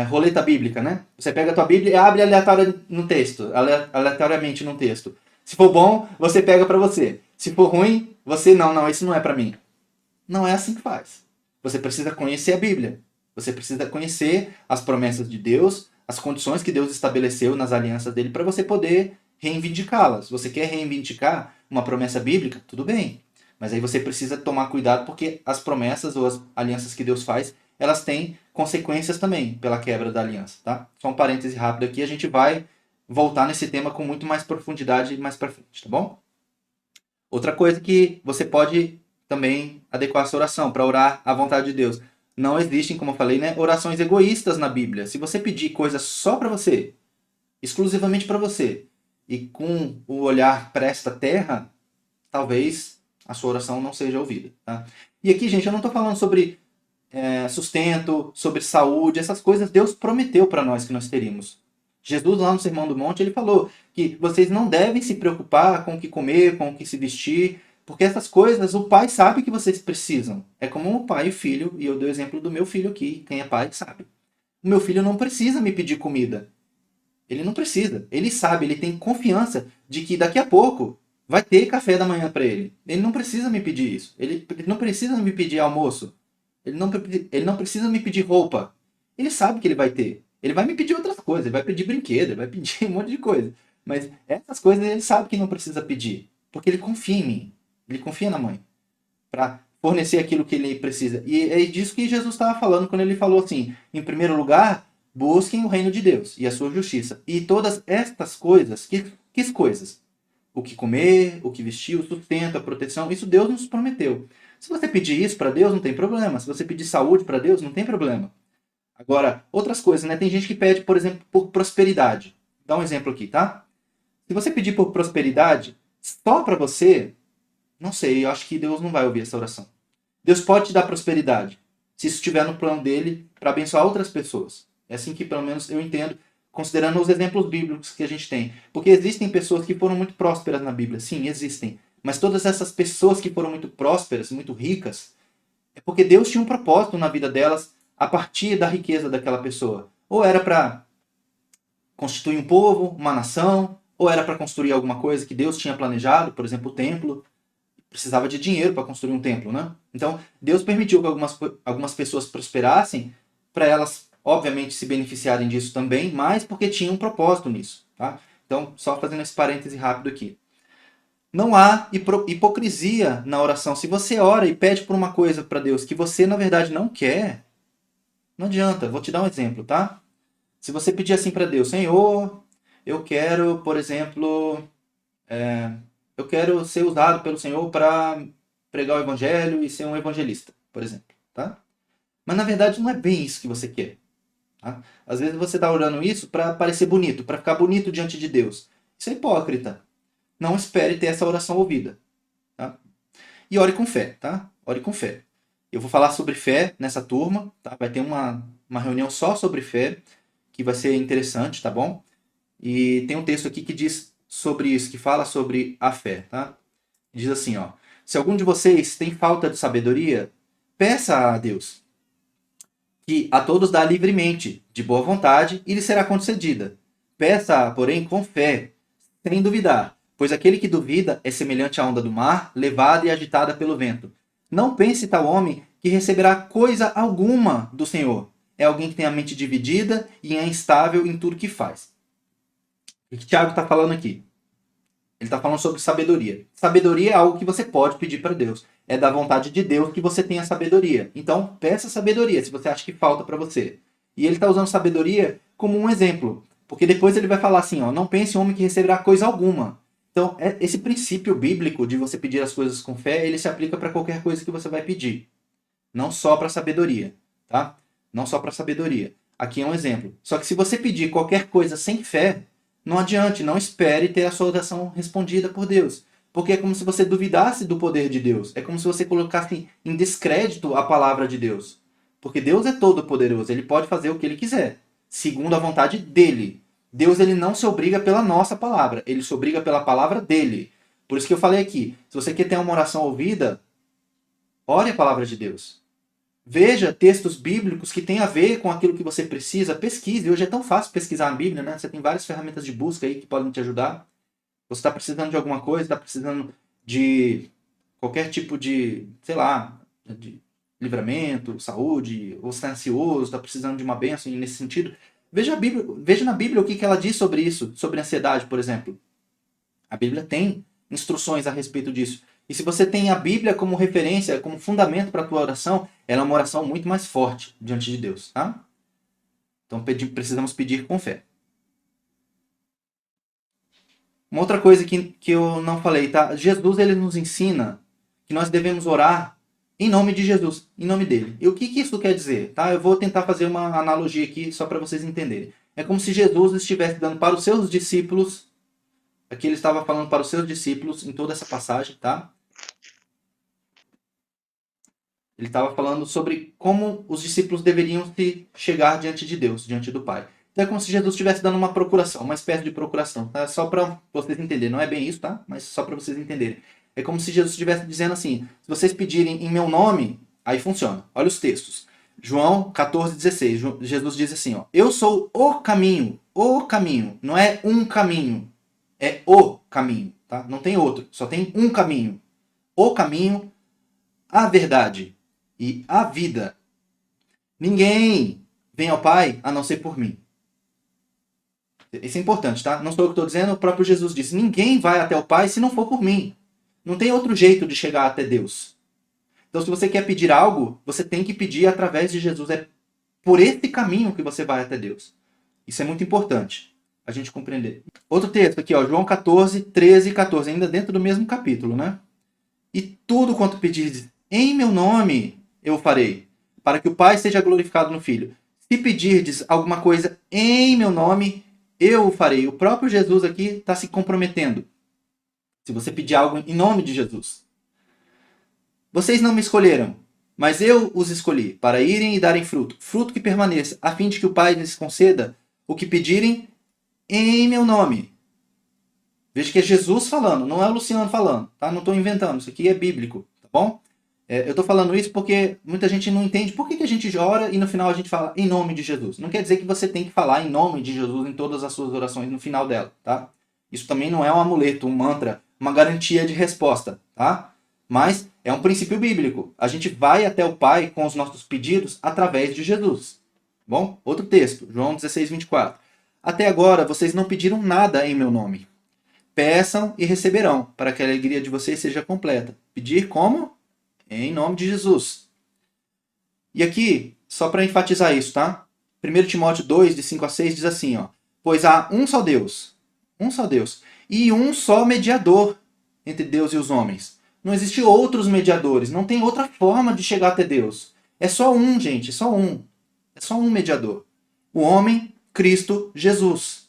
roleta bíblica, né? Você pega a tua Bíblia e abre aleatoriamente no texto. Se for bom, você pega para você. Se for ruim, você não, isso não é para mim. Não é assim que faz. Você precisa conhecer a Bíblia. Você precisa conhecer as promessas de Deus, as condições que Deus estabeleceu nas alianças dele para você poder reivindicá-las. Você quer reivindicar uma promessa bíblica? Tudo bem. Mas aí você precisa tomar cuidado porque as promessas ou as alianças que Deus faz, elas têm consequências também pela quebra da aliança, tá? Só um parêntese rápido aqui, a gente vai voltar nesse tema com muito mais profundidade mais para frente, tá bom? Outra coisa que você pode também adequar a sua oração para orar à vontade de Deus. Não existem, como eu falei, né, orações egoístas na Bíblia. Se você pedir coisas só para você, exclusivamente para você, e com o olhar para esta terra, talvez a sua oração não seja ouvida. Tá? E aqui, gente, eu não estou falando sobre sustento, sobre saúde, essas coisas Deus prometeu para nós que nós teríamos. Jesus, lá no Sermão do Monte, ele falou que vocês não devem se preocupar com o que comer, com o que se vestir, porque essas coisas o pai sabe que vocês precisam. É como o pai e o filho, e eu dei o exemplo do meu filho aqui, quem é pai sabe. O meu filho não precisa me pedir comida. Ele não precisa. Ele sabe, ele tem confiança de que daqui a pouco vai ter café da manhã para ele. Ele não precisa me pedir isso. Ele não precisa me pedir almoço. Ele não precisa me pedir roupa. Ele sabe que ele vai ter. Ele vai me pedir outras coisas, ele vai pedir brinquedo, ele vai pedir um monte de coisa. Mas essas coisas ele sabe que não precisa pedir. Porque ele confia em mim. Ele confia na mãe. Para fornecer aquilo que ele precisa. E é disso que Jesus estava falando quando ele falou assim: em primeiro lugar, busquem o reino de Deus e a sua justiça. E todas estas coisas, que coisas? O que comer, o que vestir, o sustento, a proteção, isso Deus nos prometeu. Se você pedir isso para Deus, não tem problema. Se você pedir saúde para Deus, não tem problema. Agora, outras coisas, né? Tem gente que pede, por exemplo, por prosperidade. Dá um exemplo aqui, tá? Se você pedir por prosperidade só para você, não sei, eu acho que Deus não vai ouvir essa oração. Deus pode te dar prosperidade, se isso estiver no plano dele para abençoar outras pessoas. É assim que, pelo menos, eu entendo, considerando os exemplos bíblicos que a gente tem. Porque existem pessoas que foram muito prósperas na Bíblia. Sim, existem. Mas todas essas pessoas que foram muito prósperas, muito ricas, é porque Deus tinha um propósito na vida delas a partir da riqueza daquela pessoa. Ou era para constituir um povo, uma nação, ou era para construir alguma coisa que Deus tinha planejado, por exemplo, o templo. precisava de dinheiro para construir um templo, né? Então, Deus permitiu que algumas pessoas prosperassem para elas, obviamente, se beneficiarem disso também, mas porque tinha um propósito nisso, tá? Então, só fazendo esse parêntese rápido aqui. Não há hipocrisia na oração. Se você ora e pede por uma coisa para Deus que você, na verdade, não quer, não adianta. Vou te dar um exemplo, tá? Se você pedir assim para Deus, Senhor, eu quero, por exemplo, eu quero ser usado pelo Senhor para pregar o evangelho e ser um evangelista, por exemplo, tá? Mas na verdade não é bem isso que você quer. Tá? Às vezes você está orando isso para parecer bonito, para ficar bonito diante de Deus. Isso é hipócrita. Não espere ter essa oração ouvida. Tá? E ore com fé, tá? Ore com fé. Eu vou falar sobre fé nessa turma, tá? Vai ter uma reunião só sobre fé, que vai ser interessante, tá bom? E tem um texto aqui que diz sobre isso, que fala sobre a fé, tá? Diz assim, ó: se algum de vocês tem falta de sabedoria, peça a Deus, que a todos dá livremente, de boa vontade, e lhe será concedida. Peça, porém, com fé, sem duvidar, pois aquele que duvida é semelhante à onda do mar, levada e agitada pelo vento. Não pense tal homem que receberá coisa alguma do Senhor. É alguém que tem a mente dividida e é instável em tudo que faz. O que Tiago está falando aqui? Ele está falando sobre sabedoria. Sabedoria é algo que você pode pedir para Deus. É da vontade de Deus que você tenha sabedoria. Então, peça sabedoria se você acha que falta para você. E ele está usando sabedoria como um exemplo. Porque depois ele vai falar assim, ó, não pense em homem que receberá coisa alguma. Então, esse princípio bíblico de você pedir as coisas com fé, ele se aplica para qualquer coisa que você vai pedir. Não só para sabedoria, tá? Não só para sabedoria. Aqui é um exemplo. Só que se você pedir qualquer coisa sem fé, não adiante, não espere ter a sua oração respondida por Deus. Porque é como se você duvidasse do poder de Deus. É como se você colocasse em descrédito a palavra de Deus. Porque Deus é todo poderoso, ele pode fazer o que ele quiser, segundo a vontade dele. Deus ele não se obriga pela nossa palavra, ele se obriga pela palavra dele. Por isso que eu falei aqui, se você quer ter uma oração ouvida, ore a palavra de Deus. Veja textos bíblicos que têm a ver com aquilo que você precisa, pesquise. Hoje é tão fácil pesquisar a Bíblia, né? Você tem várias ferramentas de busca aí que podem te ajudar. Você está precisando de alguma coisa, está precisando de qualquer tipo de, sei lá, de livramento, saúde, ou está ansioso, está precisando de uma bênção nesse sentido. Veja, a Bíblia, veja na Bíblia o que ela diz sobre isso, sobre ansiedade, por exemplo. A Bíblia tem instruções a respeito disso. E se você tem a Bíblia como referência, como fundamento para a tua oração, ela é uma oração muito mais forte diante de Deus, tá? Então precisamos pedir com fé. Uma outra coisa que eu não falei, tá? Jesus ele nos ensina que nós devemos orar em nome de Jesus, em nome dele. E o que isso quer dizer? Tá? Eu vou tentar fazer uma analogia aqui só para vocês entenderem. É como se Jesus estivesse dando para os seus discípulos, aqui ele estava falando para os seus discípulos em toda essa passagem, tá? Ele estava falando sobre como os discípulos deveriam se chegar diante de Deus, diante do Pai. Então é como se Jesus estivesse dando uma procuração, uma espécie de procuração. Tá? Só para vocês entenderem. Não é bem isso, tá? Mas só para vocês entenderem. É como se Jesus estivesse dizendo assim, se vocês pedirem em meu nome, aí funciona. Olha os textos. João 14,16. Jesus diz assim, ó, eu sou o caminho. O caminho. Não é um caminho. É o caminho. Tá? Não tem outro. Só tem um caminho. O caminho, a verdade e a vida. Ninguém vem ao Pai a não ser por mim. Isso é importante, tá? Não sou eu que estou dizendo, o próprio Jesus disse. Ninguém vai até o Pai se não for por mim. Não tem outro jeito de chegar até Deus. Então, se você quer pedir algo, você tem que pedir através de Jesus. É por esse caminho que você vai até Deus. Isso é muito importante a gente compreender. Outro texto aqui, ó, João 14, 13 e 14, ainda dentro do mesmo capítulo, né? E tudo quanto pedirdes em meu nome, eu farei, para que o Pai seja glorificado no Filho. Se pedirdes alguma coisa em meu nome, eu o farei. O próprio Jesus aqui está se comprometendo. Se você pedir algo em nome de Jesus. Vocês não me escolheram, mas eu os escolhi, para irem e darem fruto, fruto que permaneça, a fim de que o Pai lhes conceda o que pedirem em meu nome. Veja que é Jesus falando, não é o Luciano falando, tá? Não estou inventando, isso aqui é bíblico, tá bom? Eu estou falando isso porque muita gente não entende por que a gente ora e no final a gente fala em nome de Jesus. Não quer dizer que você tem que falar em nome de Jesus em todas as suas orações no final dela, tá? Isso também não é um amuleto, um mantra, uma garantia de resposta, tá? Mas é um princípio bíblico. A gente vai até o Pai com os nossos pedidos através de Jesus. Bom, outro texto, João 16, 24. Até agora vocês não pediram nada em meu nome. Peçam e receberão, para que a alegria de vocês seja completa. Pedir como? Em nome de Jesus. E aqui, só para enfatizar isso, tá? 1 Timóteo 2, de 5 a 6, diz assim, ó. Pois há um só Deus, e um só mediador entre Deus e os homens. Não existem outros mediadores, não tem outra forma de chegar até Deus. É só um, gente, só um. É só um mediador. O homem, Cristo Jesus,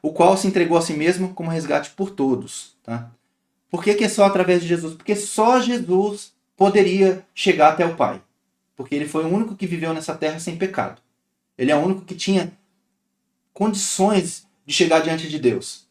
o qual se entregou a si mesmo como resgate por todos. Tá? Por que é só através de Jesus? Porque só Jesus poderia chegar até o Pai. Porque ele foi o único que viveu nessa terra sem pecado. Ele é o único que tinha condições de chegar diante de Deus.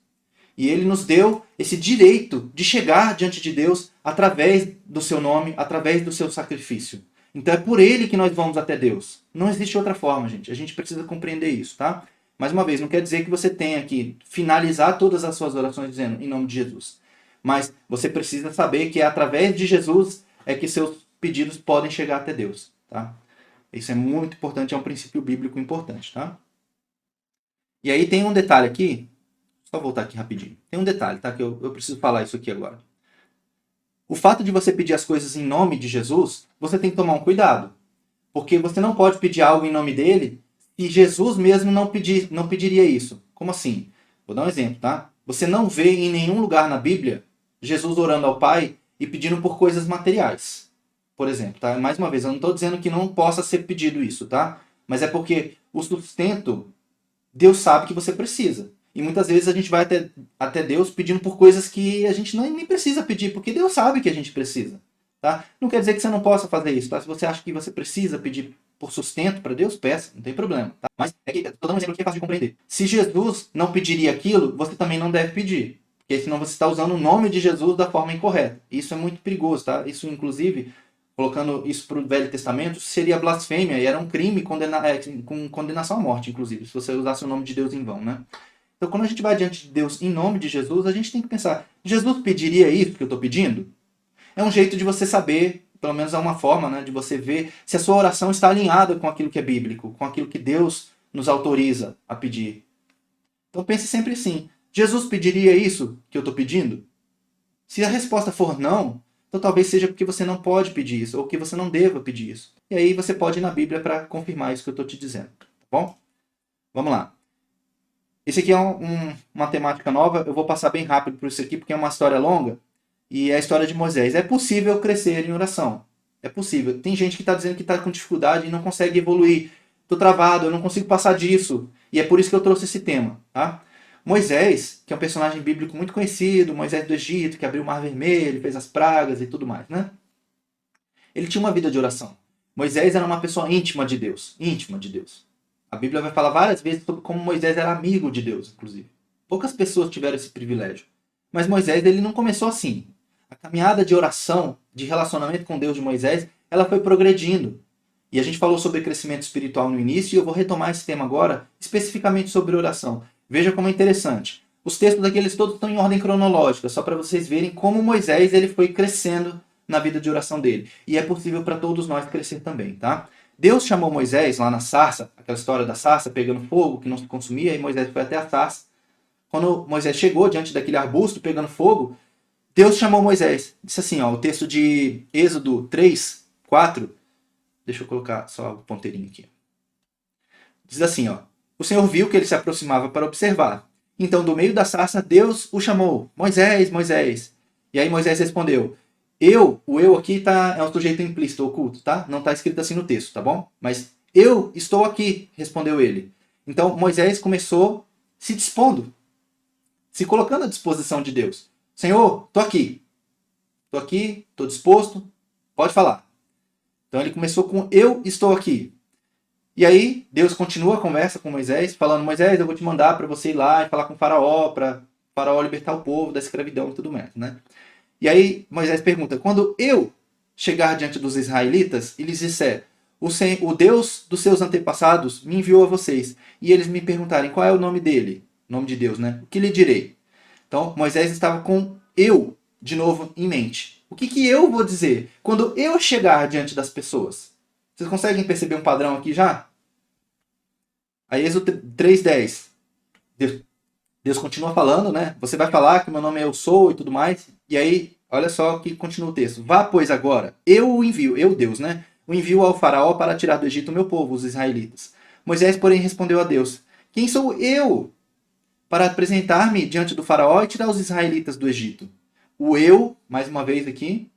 E ele nos deu esse direito de chegar diante de Deus através do seu nome, através do seu sacrifício. Então é por ele que nós vamos até Deus. Não existe outra forma, gente. A gente precisa compreender isso, tá? Mais uma vez, não quer dizer que você tenha que finalizar todas as suas orações dizendo em nome de Jesus. Mas você precisa saber que é através de Jesus é que seus pedidos podem chegar até Deus, tá? Isso é muito importante, é um princípio bíblico importante, tá? E aí tem um detalhe aqui, só voltar aqui rapidinho. Tem um detalhe, tá? Que eu preciso falar isso aqui agora. O fato de você pedir as coisas em nome de Jesus, você tem que tomar um cuidado. Porque você não pode pedir algo em nome dele se Jesus mesmo não pediria isso. Como assim? Vou dar um exemplo, tá? Você não vê em nenhum lugar na Bíblia Jesus orando ao Pai e pedindo por coisas materiais. Por exemplo, tá? Mais uma vez, eu não estou dizendo que não possa ser pedido isso, tá? Mas é porque o sustento, Deus sabe que você precisa. E muitas vezes a gente vai até Deus pedindo por coisas que a gente nem precisa pedir, porque Deus sabe que a gente precisa. Tá? Não quer dizer que você não possa fazer isso. Tá? Se você acha que você precisa pedir por sustento para Deus, peça, não tem problema. Tá? Mas é que, estou dando um exemplo que é fácil de compreender. Se Jesus não pediria aquilo, você também não deve pedir. Porque senão você está usando o nome de Jesus da forma incorreta. Isso é muito perigoso. Tá? Isso, inclusive, colocando isso para o Velho Testamento, seria blasfêmia e era um crime com condenação à morte, inclusive, se você usasse o nome de Deus em vão. Né? Então, quando a gente vai diante de Deus em nome de Jesus, a gente tem que pensar, Jesus pediria isso que eu estou pedindo? É um jeito de você saber, pelo menos é uma forma, né, de você ver se a sua oração está alinhada com aquilo que é bíblico, com aquilo que Deus nos autoriza a pedir. Então pense sempre assim, Jesus pediria isso que eu estou pedindo? Se a resposta for não, então talvez seja porque você não pode pedir isso, ou que você não deva pedir isso. E aí você pode ir na Bíblia para confirmar isso que eu estou te dizendo. Tá bom? Vamos lá. Esse aqui é uma temática nova, eu vou passar bem rápido por isso aqui, porque é uma história longa. E é a história de Moisés. É possível crescer em oração. É possível. Tem gente que está dizendo que está com dificuldade e não consegue evoluir. Estou travado, eu não consigo passar disso. E é por isso que eu trouxe esse tema. Tá? Moisés, que é um personagem bíblico muito conhecido, Moisés do Egito, que abriu o Mar Vermelho, fez as pragas e tudo mais. Né? Ele tinha uma vida de oração. Moisés era uma pessoa íntima de Deus. Íntima de Deus. A Bíblia vai falar várias vezes sobre como Moisés era amigo de Deus, inclusive. Poucas pessoas tiveram esse privilégio. Mas Moisés ele não começou assim. A caminhada de oração, de relacionamento com Deus de Moisés, ela foi progredindo. E a gente falou sobre crescimento espiritual no início e eu vou retomar esse tema agora, especificamente sobre oração. Veja como é interessante. Os textos aqui eles todos estão em ordem cronológica, só para vocês verem como Moisés ele foi crescendo na vida de oração dele. E é possível para todos nós crescer também, tá? Deus chamou Moisés lá na sarça, aquela história da sarça pegando fogo, que não se consumia, e Moisés foi até a sarça. Quando Moisés chegou diante daquele arbusto pegando fogo, Deus chamou Moisés. Disse assim, ó, o texto de Êxodo 3, 4. Deixa eu colocar só o ponteirinho aqui. Diz assim, ó. O Senhor viu que ele se aproximava para observar. Então, do meio da sarça, Deus o chamou. Moisés, Moisés. E aí Moisés respondeu. O eu aqui é um sujeito implícito, oculto, tá? Não está escrito assim no texto, tá bom? Mas eu estou aqui, respondeu ele. Então, Moisés começou se dispondo. Se colocando à disposição de Deus. Senhor, estou aqui. Estou aqui, estou disposto, pode falar. Então ele começou com eu estou aqui. E aí Deus continua a conversa com Moisés, falando, Moisés, eu vou te mandar para você ir lá e falar com o faraó, para faraó libertar o povo da escravidão e tudo mais. Né? E aí Moisés pergunta, quando eu chegar diante dos israelitas e lhes disser, o Deus dos seus antepassados me enviou a vocês, e eles me perguntarem qual é o nome dele, nome de Deus, né? O que lhe direi? Então, Moisés estava com eu, de novo, em mente. O que, que eu vou dizer quando eu chegar diante das pessoas? Vocês conseguem perceber um padrão aqui já? Aí Êxodo 3:10. Deus continua falando, né? Você vai falar que meu nome é Eu Sou e tudo mais. E aí, olha só que continua o texto. Vá, pois, agora. Eu o envio, eu Deus, né? O envio ao faraó para tirar do Egito o meu povo, os israelitas. Moisés, porém, respondeu a Deus. Quem sou eu para apresentar-me diante do faraó e tirar os israelitas do Egito? O eu, mais uma vez aqui,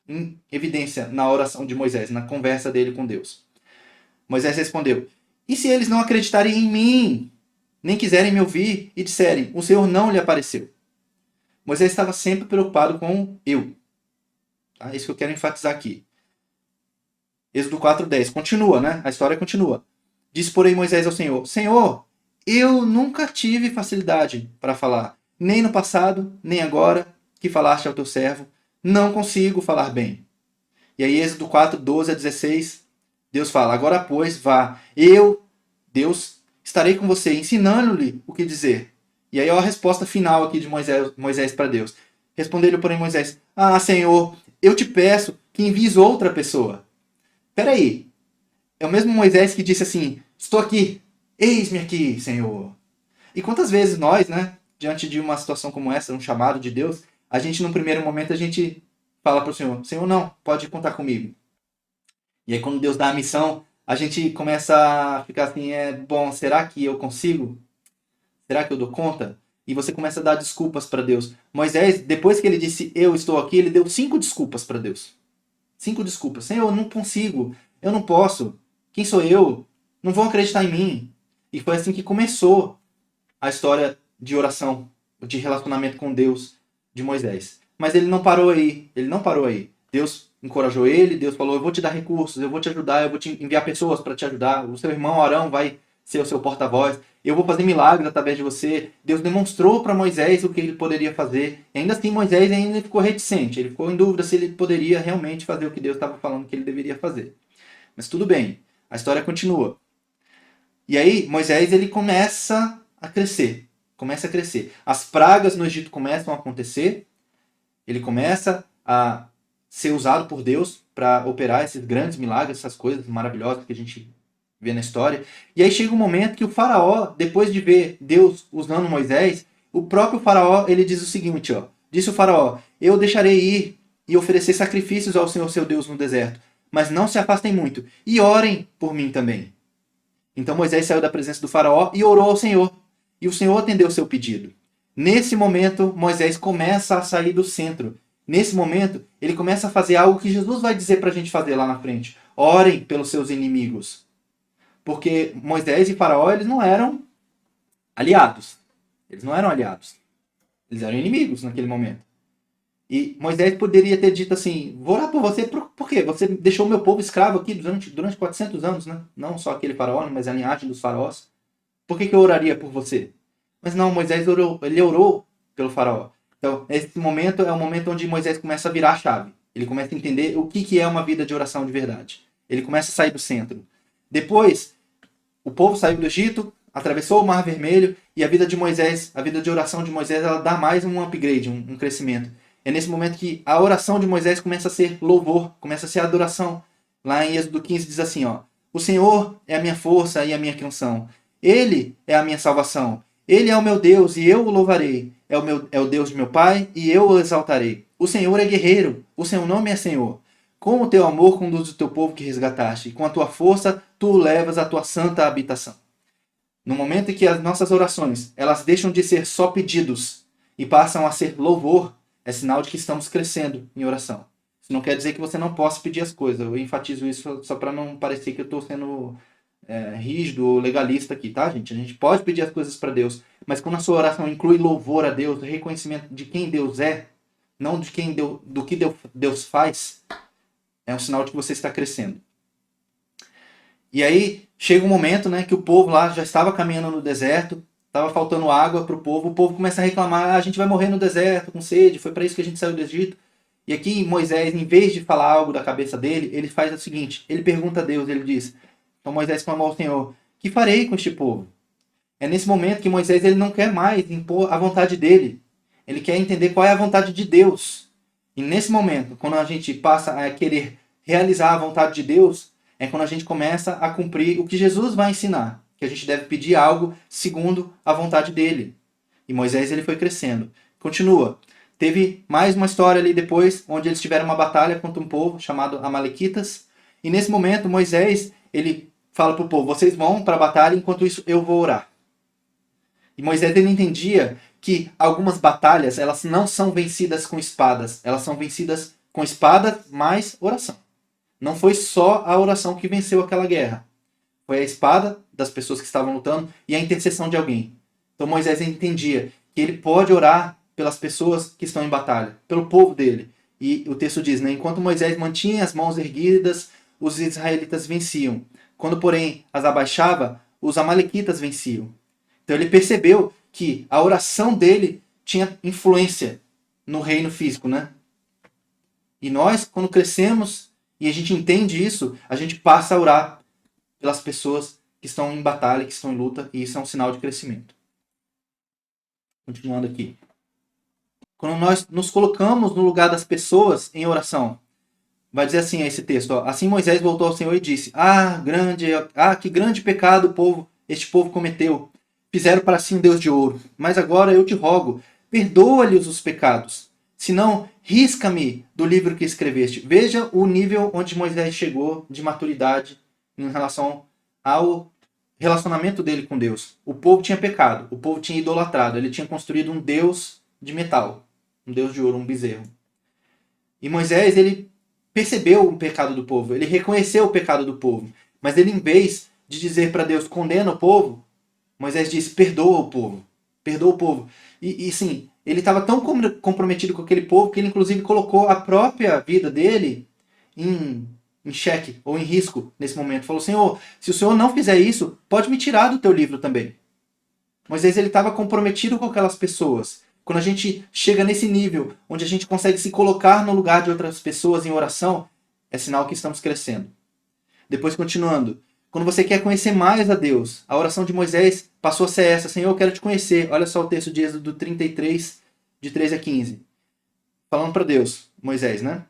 em evidência na oração de Moisés, na conversa dele com Deus. Moisés respondeu, e se eles não acreditarem em mim, nem quiserem me ouvir e disserem, o Senhor não lhe apareceu? Moisés estava sempre preocupado com eu. Tá? Isso que eu quero enfatizar aqui. Êxodo 4:10. Continua, né? A história continua. Disse, porém, Moisés ao Senhor, Senhor, eu nunca tive facilidade para falar, nem no passado, nem agora, que falaste ao teu servo, não consigo falar bem. E aí, Êxodo 4:12-16, Deus fala, agora, pois, vá, eu, Deus, estarei com você, ensinando-lhe o que dizer. E aí, ó, a resposta final aqui de Moisés para Deus. Respondeu-lhe, porém, Moisés, Senhor, eu te peço que envies outra pessoa. Peraí, é o mesmo Moisés que disse assim, estou aqui, eis-me aqui, Senhor. E quantas vezes nós, né, diante de uma situação como essa, um chamado de Deus, a gente, num primeiro momento, a gente fala para o Senhor, Senhor, não, pode contar comigo. E aí, quando Deus dá a missão, a gente começa a ficar assim, bom, será que eu consigo? Será que eu dou conta? E você começa a dar desculpas para Deus. Moisés, depois que ele disse, eu estou aqui, ele deu 5 desculpas para Deus. 5 desculpas. Senhor, eu não consigo, eu não posso. Quem sou eu? Não vão acreditar em mim. E foi assim que começou a história de oração, de relacionamento com Deus de Moisés. Mas ele não parou aí. Ele não parou aí. Deus encorajou ele, Deus falou, eu vou te dar recursos, eu vou te ajudar, eu vou te enviar pessoas para te ajudar. O seu irmão Arão vai ser o seu porta-voz. Eu vou fazer milagres através de você. Deus demonstrou para Moisés o que ele poderia fazer. E ainda assim, Moisés ainda ficou reticente. Ele ficou em dúvida se ele poderia realmente fazer o que Deus estava falando que ele deveria fazer. Mas tudo bem. A história continua. E aí, Moisés ele começa a crescer. Começa a crescer. As pragas no Egito começam a acontecer. Ele começa a ser usado por Deus para operar esses grandes milagres, essas coisas maravilhosas que a gente vê na história. E aí chega um momento que o faraó, depois de ver Deus usando Moisés, o próprio faraó, ele diz o seguinte, ó. Disse o faraó, eu deixarei ir e oferecer sacrifícios ao Senhor seu Deus no deserto, mas não se afastem muito, e orem por mim também. Então Moisés saiu da presença do faraó e orou ao Senhor, e o Senhor atendeu o seu pedido. Nesse momento, Moisés começa a sair do centro. Nesse momento, ele começa a fazer algo que Jesus vai dizer para a gente fazer lá na frente. Orem pelos seus inimigos. Porque Moisés e Faraó, eles não eram aliados. Eles não eram aliados. Eles eram inimigos naquele momento. E Moisés poderia ter dito assim, vou orar por você, por quê? Você deixou o meu povo escravo aqui durante 400 anos, né? Não só aquele faraó, mas a linhagem dos faraós. Por que eu oraria por você? Mas não, Moisés orou, ele orou pelo faraó. Então, esse momento é o momento onde Moisés começa a virar a chave. Ele começa a entender o que é uma vida de oração de verdade. Ele começa a sair do centro. Depois, o povo saiu do Egito, atravessou o Mar Vermelho, e a vida de Moisés, a vida de oração de Moisés, ela dá mais um upgrade, um crescimento. É nesse momento que a oração de Moisés começa a ser louvor, começa a ser adoração. Lá em Êxodo 15 diz assim, ó, o Senhor é a minha força e a minha canção. Ele é a minha salvação. Ele é o meu Deus e eu o louvarei. É o Deus de meu Pai e eu o exaltarei. O Senhor é guerreiro, o seu nome é Senhor. Com o teu amor conduz o teu povo que resgataste, e com a tua força tu o levas à tua santa habitação. No momento em que as nossas orações elas deixam de ser só pedidos e passam a ser louvor, é sinal de que estamos crescendo em oração. Isso não quer dizer que você não possa pedir as coisas. Eu enfatizo isso só para não parecer que eu estou sendo rígido ou legalista aqui, tá, gente? A gente pode pedir as coisas para Deus, mas quando a sua oração inclui louvor a Deus, reconhecimento de quem Deus é, não de quem do que Deus faz, é um sinal de que você está crescendo. E aí chega um momento, né, que o povo lá já estava caminhando no deserto, estava faltando água para o povo começa a reclamar, a gente vai morrer no deserto com sede, foi para isso que a gente saiu do Egito. E aqui Moisés, em vez de falar algo da cabeça dele, ele faz o seguinte, ele pergunta a Deus, ele diz, então Moisés clamou ao Senhor, que farei com este povo? É nesse momento que Moisés ele não quer mais impor a vontade dele. Ele quer entender qual é a vontade de Deus. E nesse momento, quando a gente passa a querer realizar a vontade de Deus, é quando a gente começa a cumprir o que Jesus vai ensinar, que a gente deve pedir algo segundo a vontade dele. E Moisés ele foi crescendo. Continua. Teve mais uma história ali depois, onde eles tiveram uma batalha contra um povo chamado Amalequitas. E nesse momento, Moisés ele fala para o povo, vocês vão para a batalha, enquanto isso eu vou orar. E Moisés ele entendia que algumas batalhas elas não são vencidas com espadas, elas são vencidas com espada mais oração. Não foi só a oração que venceu aquela guerra. Foi a espada das pessoas que estavam lutando e a intercessão de alguém. Então Moisés entendia que ele pode orar pelas pessoas que estão em batalha, pelo povo dele. E o texto diz, né, enquanto Moisés mantinha as mãos erguidas, os israelitas venciam. Quando, porém, as abaixava, os amalequitas venciam. Então ele percebeu que a oração dele tinha influência no reino físico, né? E nós, quando crescemos e a gente entende isso, a gente passa a orar pelas pessoas que estão em batalha, que estão em luta, e isso é um sinal de crescimento. Continuando aqui. Quando nós nos colocamos no lugar das pessoas em oração, vai dizer assim esse texto, ó, assim Moisés voltou ao Senhor e disse, que grande pecado este povo cometeu. Fizeram para si um Deus de ouro. Mas agora eu te rogo, perdoa-lhes os pecados. Senão, risca-me do livro que escreveste. Veja o nível onde Moisés chegou de maturidade em relação ao relacionamento dele com Deus. O povo tinha pecado, o povo tinha idolatrado, ele tinha construído um Deus de metal, um Deus de ouro, um bezerro. E Moisés, ele percebeu o pecado do povo, ele reconheceu o pecado do povo, mas ele, em vez de dizer para Deus, condena o povo, Moisés disse, perdoa o povo. Perdoa o povo. E sim, ele estava tão comprometido com aquele povo que ele inclusive colocou a própria vida dele em xeque ou em risco nesse momento. Falou, Senhor, se o Senhor não fizer isso, pode me tirar do teu livro também. Moisés ele estava comprometido com aquelas pessoas. Quando a gente chega nesse nível, onde a gente consegue se colocar no lugar de outras pessoas em oração, é sinal que estamos crescendo. Depois, continuando. Quando você quer conhecer mais a Deus, a oração de Moisés passou a ser essa. Senhor, eu quero te conhecer. Olha só o texto de Êxodo 33, de 13 a 15. Falando para Deus, Moisés, né?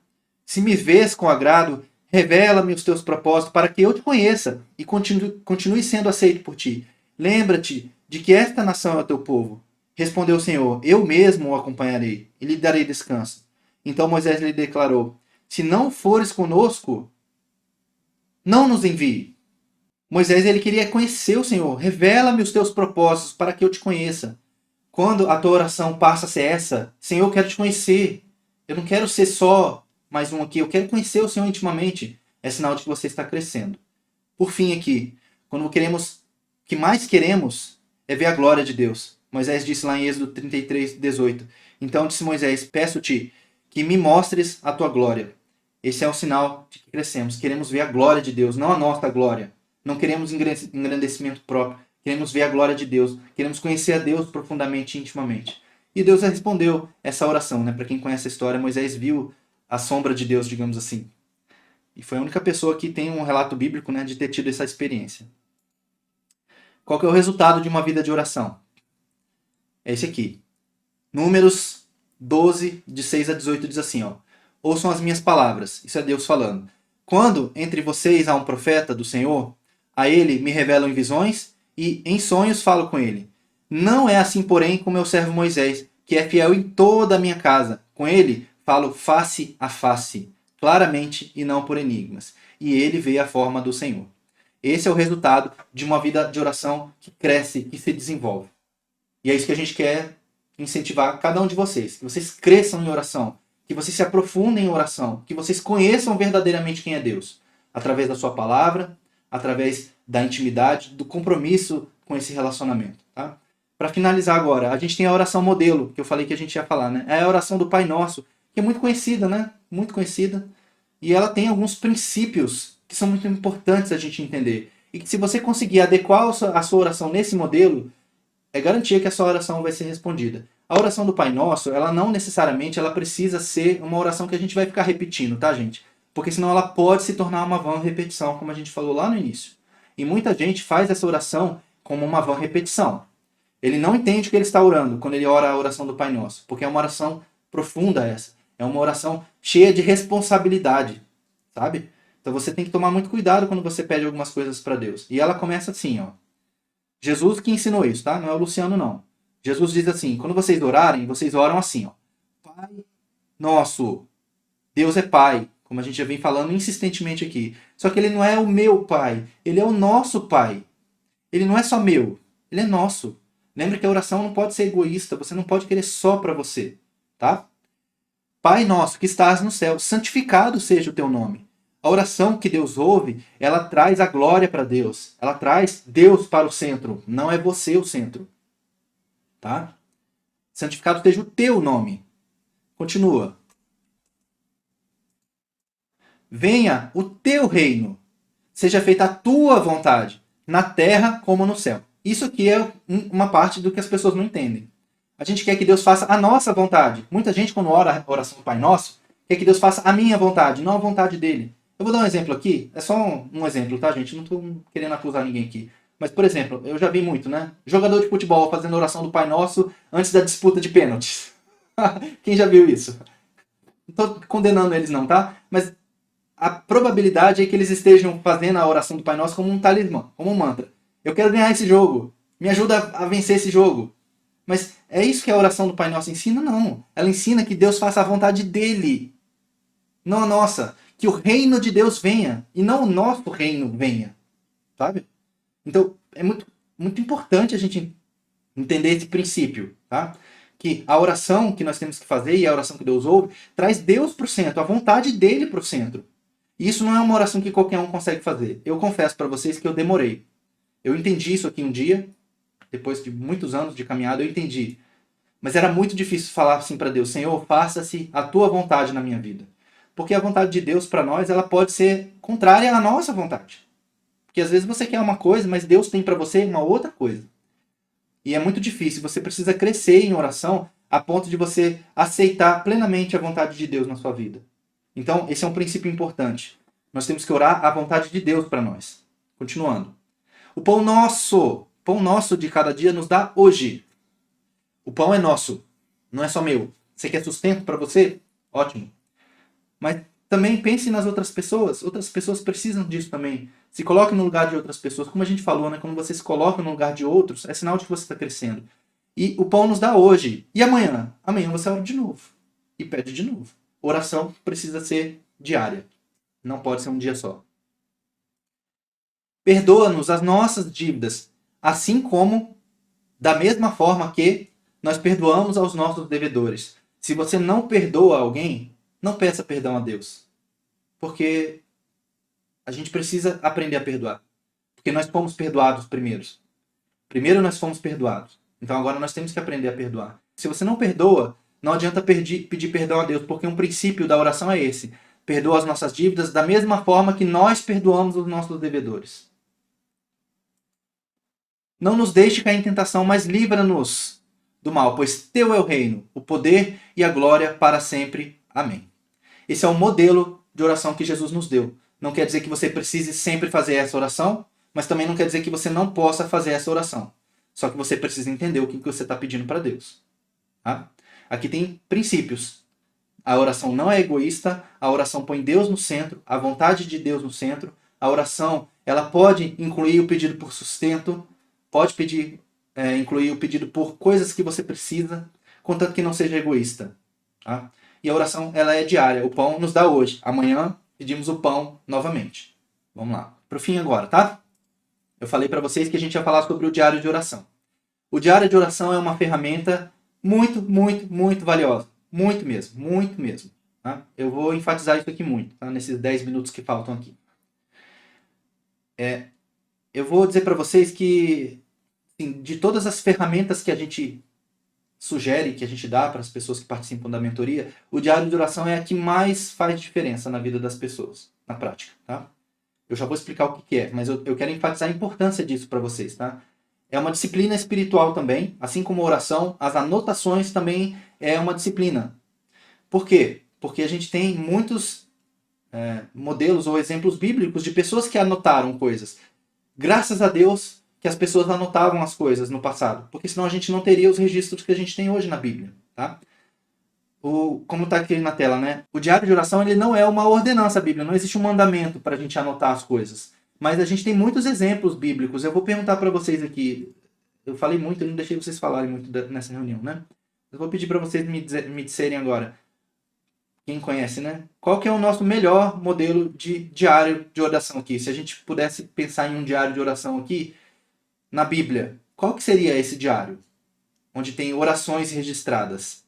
Se me vês com agrado, revela-me os teus propósitos para que eu te conheça e continue sendo aceito por ti. Lembra-te de que esta nação é o teu povo. Respondeu o Senhor, eu mesmo o acompanharei e lhe darei descanso. Então Moisés lhe declarou, se não fores conosco, não nos envie. Moisés ele queria conhecer o Senhor. Revela-me os teus propósitos para que eu te conheça. Quando a tua oração passa a ser essa, Senhor, eu quero te conhecer. Eu não quero ser só mais um aqui. Eu quero conhecer o Senhor intimamente. É sinal de que você está crescendo. Por fim aqui, quando o que mais queremos é ver a glória de Deus. Moisés disse lá em Êxodo 33, 18. Então disse Moisés, peço-te que me mostres a tua glória. Esse é o sinal de que crescemos. Queremos ver a glória de Deus, não a nossa glória. Não queremos engrandecimento próprio. Queremos ver a glória de Deus. Queremos conhecer a Deus profundamente e intimamente. E Deus respondeu essa oração, né? Para quem conhece a história, Moisés viu a sombra de Deus, digamos assim. E foi a única pessoa que tem um relato bíblico, né, de ter tido essa experiência. Qual que é o resultado de uma vida de oração? É esse aqui. Números 12, de 6 a 18, diz assim, ó. Ouçam as minhas palavras. Isso é Deus falando. Quando entre vocês há um profeta do Senhor, a ele me revelam em visões e em sonhos falo com ele. Não é assim, porém, com meu servo Moisés, que é fiel em toda a minha casa. Com ele falo face a face, claramente e não por enigmas. E ele vê a forma do Senhor. Esse é o resultado de uma vida de oração que cresce, que se desenvolve. E é isso que a gente quer incentivar cada um de vocês. Que vocês cresçam em oração, que vocês se aprofundem em oração, que vocês conheçam verdadeiramente quem é Deus. Através da sua palavra, através da intimidade, do compromisso com esse relacionamento. Tá? Para finalizar agora, a gente tem a oração modelo, que eu falei que a gente ia falar, né? É a oração do Pai Nosso, que é muito conhecida, né? Muito conhecida. E ela tem alguns princípios que são muito importantes a gente entender. E que se você conseguir adequar a sua oração nesse modelo, é garantia que a sua oração vai ser respondida. A oração do Pai Nosso, ela não necessariamente ela precisa ser uma oração que a gente vai ficar repetindo, tá, gente? Porque senão ela pode se tornar uma vã repetição, como a gente falou lá no início. E muita gente faz essa oração como uma vã repetição. Ele não entende o que ele está orando quando ele ora a oração do Pai Nosso, porque é uma oração profunda essa. É uma oração cheia de responsabilidade, sabe? Então você tem que tomar muito cuidado quando você pede algumas coisas para Deus. E ela começa assim, ó. Jesus que ensinou isso, tá? Não é o Luciano, não. Jesus diz assim, quando vocês orarem, vocês oram assim, ó. Pai nosso, Deus é Pai, como a gente já vem falando insistentemente aqui. Só que ele não é o meu Pai, ele é o nosso Pai. Ele não é só meu, ele é nosso. Lembra que a oração não pode ser egoísta, você não pode querer só para você, tá? Pai nosso que estás no céu, santificado seja o teu nome. A oração que Deus ouve, ela traz a glória para Deus. Ela traz Deus para o centro, não é você o centro, tá? Santificado seja o teu nome. Continua. Venha o teu reino. Seja feita a tua vontade, na terra como no céu. Isso aqui é uma parte do que as pessoas não entendem. A gente quer que Deus faça a nossa vontade. Muita gente, quando ora a oração do Pai Nosso, quer que Deus faça a minha vontade, não a vontade dele. Eu vou dar um exemplo aqui. É só um exemplo, tá, gente? Não estou querendo acusar ninguém aqui. Mas, por exemplo, eu já vi muito, né? Jogador de futebol fazendo oração do Pai Nosso antes da disputa de pênaltis. Quem já viu isso? Não estou condenando eles não, tá? Mas a probabilidade é que eles estejam fazendo a oração do Pai Nosso como um talismã, como um mantra. Eu quero ganhar esse jogo. Me ajuda a vencer esse jogo. Mas é isso que a oração do Pai Nosso ensina? Não. Ela ensina que Deus faça a vontade dele, não a nossa. Que o reino de Deus venha e não o nosso reino venha. Sabe? Então, é muito importante a gente entender esse princípio, tá? Que a oração que nós temos que fazer e a oração que Deus ouve traz Deus para o centro, a vontade dele para o centro. E isso não é uma oração que qualquer um consegue fazer. Eu confesso para vocês que eu demorei. Eu entendi isso aqui um dia, depois de muitos anos de caminhada, eu entendi. Mas era muito difícil falar assim para Deus, Senhor, faça-se a tua vontade na minha vida. Porque a vontade de Deus para nós, ela pode ser contrária à nossa vontade. Porque às vezes você quer uma coisa, mas Deus tem para você uma outra coisa. E é muito difícil, você precisa crescer em oração a ponto de você aceitar plenamente a vontade de Deus na sua vida. Então, esse é um princípio importante. Nós temos que orar a vontade de Deus para nós. Continuando. O pão nosso de cada dia nos dá hoje. O pão é nosso, não é só meu. Você quer sustento para você? Ótimo. Mas também pense nas outras pessoas. Outras pessoas precisam disso também. Se coloque no lugar de outras pessoas. Como a gente falou, né? Quando você se coloca no lugar de outros, é sinal de que você está crescendo. E o pão nos dá hoje. E amanhã? Amanhã você ora de novo. E pede de novo. Oração precisa ser diária. Não pode ser um dia só. Perdoa-nos as nossas dívidas, assim como, da mesma forma que nós perdoamos aos nossos devedores. Se você não perdoa alguém, não peça perdão a Deus. Porque a gente precisa aprender a perdoar. Porque nós fomos perdoados primeiro. Primeiro nós fomos perdoados. Então agora nós temos que aprender a perdoar. Se você não perdoa, não adianta pedir perdão a Deus, porque um princípio da oração é esse. Perdoa as nossas dívidas da mesma forma que nós perdoamos os nossos devedores. Não nos deixe cair em tentação, mas livra-nos do mal, pois teu é o reino, o poder e a glória para sempre. Amém. Esse é o modelo de oração que Jesus nos deu. Não quer dizer que você precise sempre fazer essa oração, mas também não quer dizer que você não possa fazer essa oração. Só que você precisa entender o que você está pedindo para Deus. Tá? Aqui tem princípios. A oração não é egoísta, a oração põe Deus no centro, a vontade de Deus no centro. A oração, ela pode incluir o pedido por sustento, pode incluir o pedido por coisas que você precisa, contanto que não seja egoísta. Tá? E a oração, ela é diária. O pão nos dá hoje. Amanhã pedimos o pão novamente. Vamos lá. Pro fim agora, tá? Eu falei para vocês que a gente ia falar sobre o diário de oração. O diário de oração é uma ferramenta muito, muito, muito valiosa. Muito mesmo, muito mesmo. Tá? Eu vou enfatizar isso aqui muito, tá? Nesses 10 minutos que faltam aqui. Eu vou dizer para vocês que, assim, de todas as ferramentas que a gente sugere, que a gente dá para as pessoas que participam da mentoria, o diário de oração é a que mais faz diferença na vida das pessoas, na prática, tá? Eu já vou explicar o que é, mas eu quero enfatizar a importância disso para vocês, tá? É uma disciplina espiritual também, assim como a oração, as anotações também é uma disciplina. Por quê? Porque a gente tem muitos modelos ou exemplos bíblicos de pessoas que anotaram coisas. Graças a Deus que as pessoas anotavam as coisas no passado, porque senão a gente não teria os registros que a gente tem hoje na Bíblia, tá? como está aqui na tela, né? O diário de oração ele não é uma ordenança bíblica, não existe um mandamento para a gente anotar as coisas. Mas a gente tem muitos exemplos bíblicos. Eu vou perguntar para vocês aqui. Eu falei muito, eu não deixei vocês falarem muito nessa reunião, né? Eu vou pedir para vocês me disserem agora. Quem conhece, né? Qual que é o nosso melhor modelo de diário de oração aqui? Se a gente pudesse pensar em um diário de oração aqui, na Bíblia, qual que seria esse diário? Onde tem orações registradas.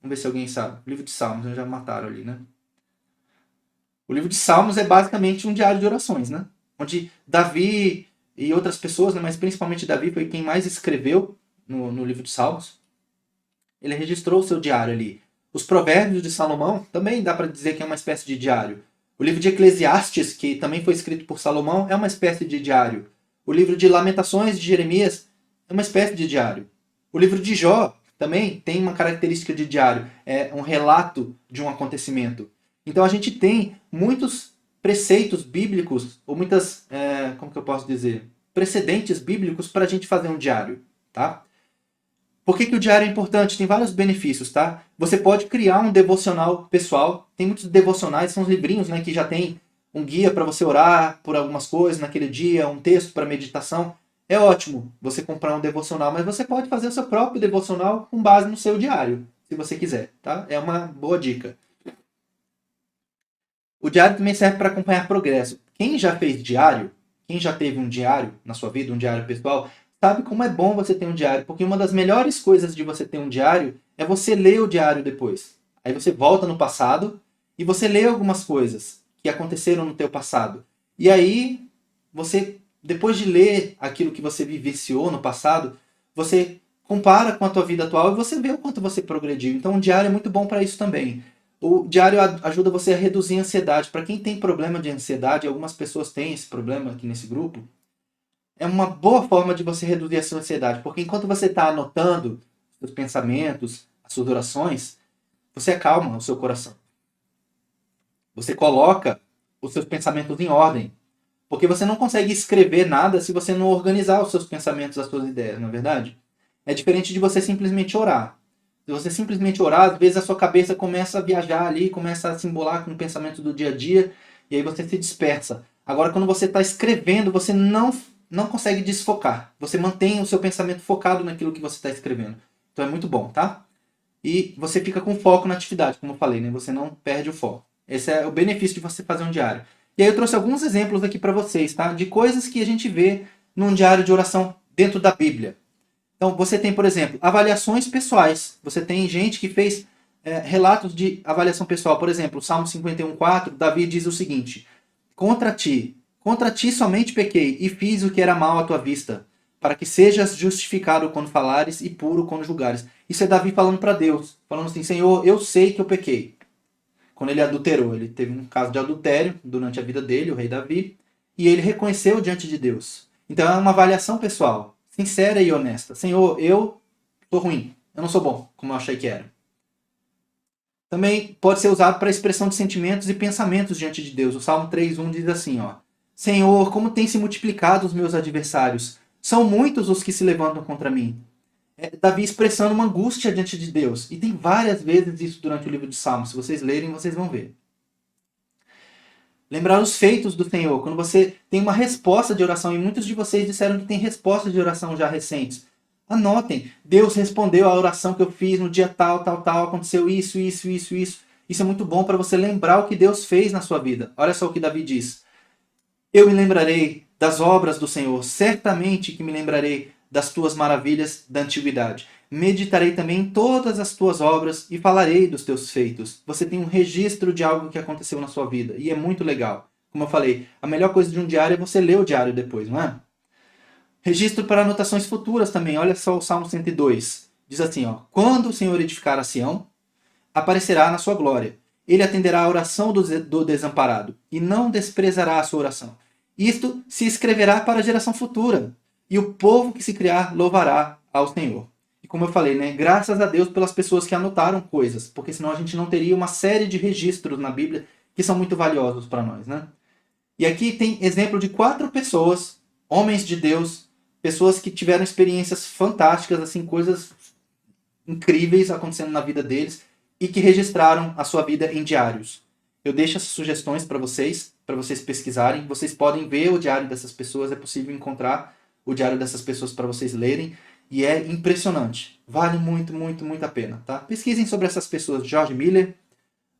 Vamos ver se alguém sabe. O livro de Salmos, já mataram ali, né? O livro de Salmos é basicamente um diário de orações, né? Onde Davi e outras pessoas, né, mas principalmente Davi foi quem mais escreveu no livro de Salmos. Ele registrou o seu diário ali. Os provérbios de Salomão também dá para dizer que é uma espécie de diário. O livro de Eclesiastes, que também foi escrito por Salomão, é uma espécie de diário. O livro de Lamentações de Jeremias é uma espécie de diário. O livro de Jó também tem uma característica de diário. É um relato de um acontecimento. Então a gente tem muitos preceitos bíblicos, ou muitas, como que eu posso dizer, precedentes bíblicos para a gente fazer um diário, tá? Por que o diário é importante? Tem vários benefícios, tá? Você pode criar um devocional pessoal. Tem muitos devocionais, são os livrinhos, né, que já tem um guia para você orar por algumas coisas naquele dia, um texto para meditação. É ótimo você comprar um devocional, mas você pode fazer o seu próprio devocional com base no seu diário, se você quiser, tá? É uma boa dica. O diário também serve para acompanhar progresso. Quem já fez diário, quem já teve um diário na sua vida, um diário pessoal, sabe como é bom você ter um diário, porque uma das melhores coisas de você ter um diário é você ler o diário depois. Aí você volta no passado e você lê algumas coisas que aconteceram no teu passado. E aí você, depois de ler aquilo que você vivenciou no passado, você compara com a tua vida atual e você vê o quanto você progrediu. Então o diário é muito bom para isso também. O diário ajuda você a reduzir a ansiedade. Para quem tem problema de ansiedade, algumas pessoas têm esse problema aqui nesse grupo, é uma boa forma de você reduzir a sua ansiedade. Porque enquanto você está anotando os pensamentos, as suas orações, você acalma o seu coração. Você coloca os seus pensamentos em ordem. Porque você não consegue escrever nada se você não organizar os seus pensamentos, as suas ideias, não é verdade? É diferente de você simplesmente orar. Se você simplesmente orar, às vezes a sua cabeça começa a viajar ali, começa a se embolar com o pensamento do dia a dia, e aí você se dispersa. Agora, quando você está escrevendo, você não consegue desfocar. Você mantém o seu pensamento focado naquilo que você está escrevendo. Então é muito bom, tá? E você fica com foco na atividade, como eu falei, né? Você não perde o foco. Esse é o benefício de você fazer um diário. E aí eu trouxe alguns exemplos aqui para vocês, tá? De coisas que a gente vê num diário de oração dentro da Bíblia. Então, você tem, por exemplo, avaliações pessoais. Você tem gente que fez relatos de avaliação pessoal. Por exemplo, o Salmo 51,4, Davi diz o seguinte: contra ti somente pequei, e fiz o que era mal à tua vista, para que sejas justificado quando falares e puro quando julgares. Isso é Davi falando para Deus, falando assim: Senhor, eu sei que eu pequei. Quando ele adulterou, ele teve um caso de adultério durante a vida dele, o rei Davi, e ele reconheceu diante de Deus. Então é uma avaliação pessoal, sincera e honesta. Senhor, eu sou ruim, eu não sou bom, como eu achei que era. Também pode ser usado para expressão de sentimentos e pensamentos diante de Deus. O Salmo 3,1 diz assim, ó: Senhor, como têm se multiplicado os meus adversários? São muitos os que se levantam contra mim. Davi expressando uma angústia diante de Deus. E tem várias vezes isso durante o livro de Salmos. Se vocês lerem, vocês vão ver. Lembrar os feitos do Senhor. Quando você tem uma resposta de oração, e muitos de vocês disseram que tem respostas de oração já recentes. Anotem. Deus respondeu a oração que eu fiz no dia tal, tal, tal. Aconteceu isso, isso, isso, isso. Isso é muito bom para você lembrar o que Deus fez na sua vida. Olha só o que Davi diz. Eu me lembrarei das obras do Senhor. Certamente que me lembrarei das tuas maravilhas da antiguidade. Meditarei também em todas as tuas obras e falarei dos teus feitos. Você tem um registro de algo que aconteceu na sua vida e é muito legal. Como eu falei, a melhor coisa de um diário é você ler o diário depois, não é? Registro para anotações futuras também. Olha só o Salmo 102. Diz assim, ó: quando o Senhor edificar a Sião, aparecerá na sua glória. Ele atenderá a oração do desamparado e não desprezará a sua oração. Isto se escreverá para a geração futura, e o povo que se criar louvará ao Senhor. E como eu falei, né, graças a Deus pelas pessoas que anotaram coisas, porque senão a gente não teria uma série de registros na Bíblia que são muito valiosos para nós, né? E aqui tem exemplo de 4 pessoas, homens de Deus, pessoas que tiveram experiências fantásticas, assim, coisas incríveis acontecendo na vida deles, e que registraram a sua vida em diários. Eu deixo essas sugestões para vocês pesquisarem. Vocês podem ver o diário dessas pessoas, é possível encontrar o diário dessas pessoas para vocês lerem, e é impressionante. Vale muito, muito, muito a pena, tá? Pesquisem sobre essas pessoas: George Miller,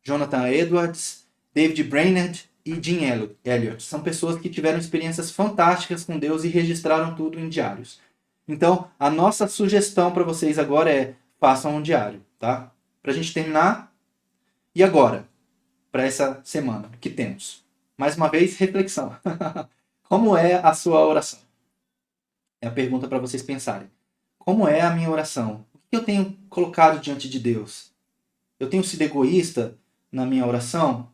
Jonathan Edwards, David Brainerd e Jim Elliot. São pessoas que tiveram experiências fantásticas com Deus e registraram tudo em diários. Então, a nossa sugestão para vocês agora é: façam um diário, tá? Para a gente terminar, e agora? Para essa semana que temos. Mais uma vez, reflexão. Como é a sua oração? É a pergunta para vocês pensarem. Como é a minha oração? O que eu tenho colocado diante de Deus? Eu tenho sido egoísta na minha oração?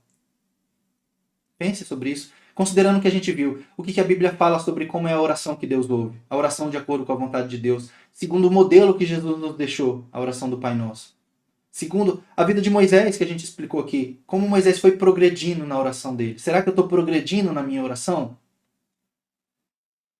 Pense sobre isso. Considerando o que a gente viu, o que a Bíblia fala sobre como é a oração que Deus ouve? A oração de acordo com a vontade de Deus, segundo o modelo que Jesus nos deixou, a oração do Pai Nosso. Segundo a vida de Moisés, que a gente explicou aqui, como Moisés foi progredindo na oração dele. Será que eu estou progredindo na minha oração?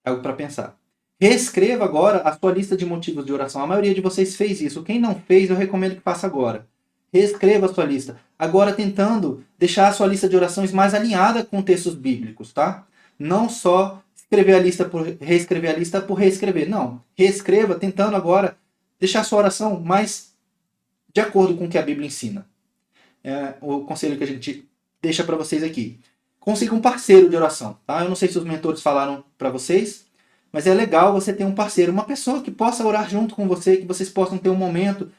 É algo para pensar. Reescreva agora a sua lista de motivos de oração. A maioria de vocês fez isso. Quem não fez, eu recomendo que faça agora. Reescreva a sua lista. Agora tentando deixar a sua lista de orações mais alinhada com textos bíblicos, tá? Não só escrever a lista por reescrever a lista por reescrever. Não. Reescreva tentando agora deixar a sua oração mais de acordo com o que a Bíblia ensina. É o conselho que a gente deixa para vocês aqui. Consiga um parceiro de oração, tá? Eu não sei se os mentores falaram para vocês, mas é legal você ter um parceiro, uma pessoa que possa orar junto com você, que vocês possam ter um momento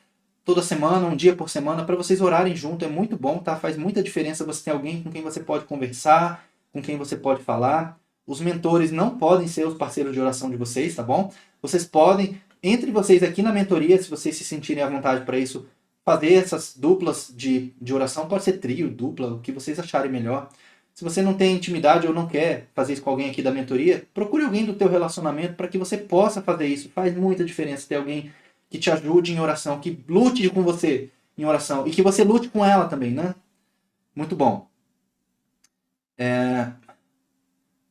toda semana, um dia por semana, para vocês orarem junto. É muito bom, tá? Faz muita diferença você ter alguém com quem você pode conversar, com quem você pode falar. Os mentores não podem ser os parceiros de oração de vocês, tá bom? Vocês podem, entre vocês aqui na mentoria, se vocês se sentirem à vontade para isso, fazer essas duplas de oração. Pode ser trio, dupla, o que vocês acharem melhor. Se você não tem intimidade ou não quer fazer isso com alguém aqui da mentoria, procure alguém do teu relacionamento para que você possa fazer isso. Faz muita diferença ter alguém que te ajude em oração, que lute com você em oração e que você lute com ela também, né? Muito bom.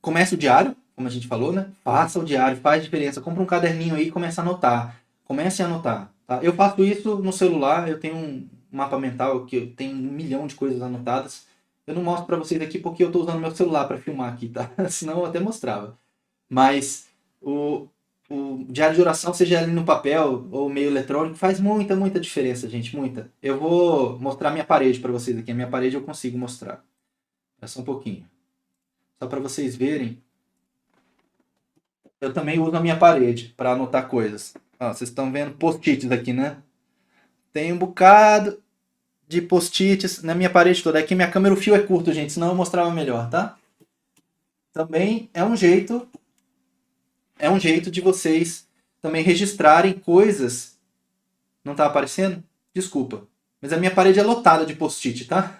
Comece o diário, como a gente falou, né? Faça o diário, faz diferença. Compre um caderninho aí e comece a anotar. Comece a anotar. Tá? Eu faço isso no celular, eu tenho um mapa mental que eu tenho 1 milhão de coisas anotadas. Eu não mostro para vocês aqui porque eu estou usando meu celular para filmar aqui, tá? Senão eu até mostrava. Mas o diário de oração, seja ali no papel ou meio eletrônico, faz muita, muita diferença, gente, muita. Eu vou mostrar minha parede para vocês aqui. A minha parede eu consigo mostrar. É só um pouquinho. Só para vocês verem. Eu também uso a minha parede para anotar coisas. Ó, vocês estão vendo post-its aqui, né? Tem um bocado de post-its na minha parede toda. Aqui minha câmera, o fio é curto, gente, senão eu mostrava melhor, tá? Também é um jeito de vocês também registrarem coisas. Não tá aparecendo? Desculpa. Mas a minha parede é lotada de post-it, tá?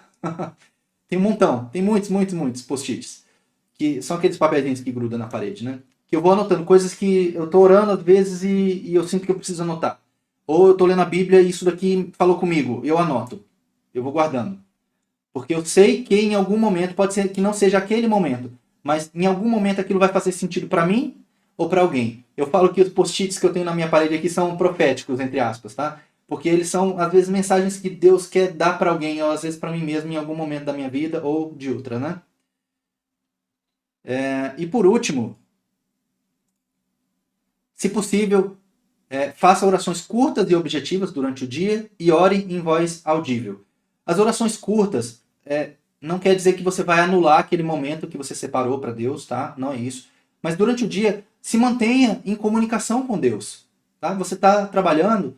Tem um montão, tem muitos, muitos, muitos post-its. Que são aqueles papeizinhos que grudam na parede, né? Que eu vou anotando coisas que eu tô orando às vezes e eu sinto que eu preciso anotar. Ou eu tô lendo a Bíblia e isso daqui falou comigo, eu anoto. Eu vou guardando. Porque eu sei que em algum momento, pode ser que não seja aquele momento, mas em algum momento aquilo vai fazer sentido para mim ou para alguém. Eu falo que os post-its que eu tenho na minha parede aqui são proféticos, entre aspas, tá? Porque eles são, às vezes, mensagens que Deus quer dar para alguém, ou às vezes para mim mesmo, em algum momento da minha vida ou de outra, né? E por último, se possível, faça orações curtas e objetivas durante o dia e ore em voz audível. As orações curtas não quer dizer que você vai anular aquele momento que você separou para Deus, tá? Não é isso. Mas durante o dia, se mantenha em comunicação com Deus. Tá? Você está trabalhando,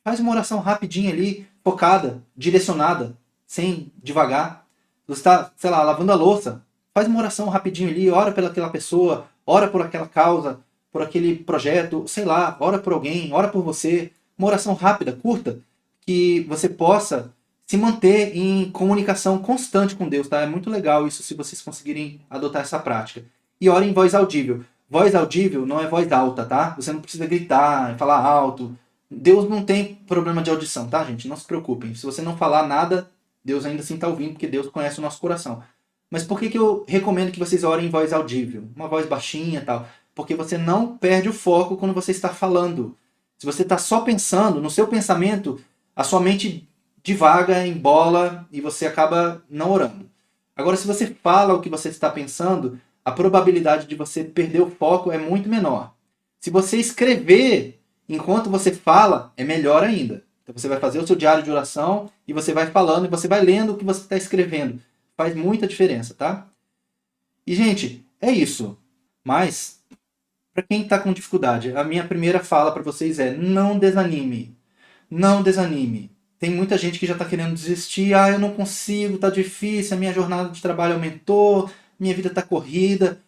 faz uma oração rapidinha ali, focada, direcionada, sem devagar. Você está, sei lá, lavando a louça, faz uma oração rapidinho ali, ora pelaquela pessoa, ora por aquela causa, por aquele projeto, sei lá, ora por alguém, ora por você. Uma oração rápida, curta, que você possa se manter em comunicação constante com Deus, tá? É muito legal isso se vocês conseguirem adotar essa prática. E ore em voz audível. Voz audível não é voz alta, tá? Você não precisa gritar, falar alto. Deus não tem problema de audição, tá, gente? Não se preocupem. Se você não falar nada, Deus ainda assim está ouvindo, porque Deus conhece o nosso coração. Mas por que eu recomendo que vocês orem em voz audível? Uma voz baixinha e tal. Porque você não perde o foco quando você está falando. Se você está só pensando, no seu pensamento, a sua mente divaga, embola e você acaba não orando. Agora, se você fala o que você está pensando, a probabilidade de você perder o foco é muito menor. Se você escrever enquanto você fala, é melhor ainda. Então você vai fazer o seu diário de oração e você vai falando e você vai lendo o que você está escrevendo. Faz muita diferença, tá? E, gente, é isso. Mas, para quem está com dificuldade, a minha primeira fala para vocês é: não desanime. Não desanime. Tem muita gente que já está querendo desistir. Ah, eu não consigo, tá difícil, a minha jornada de trabalho aumentou, minha vida está corrida.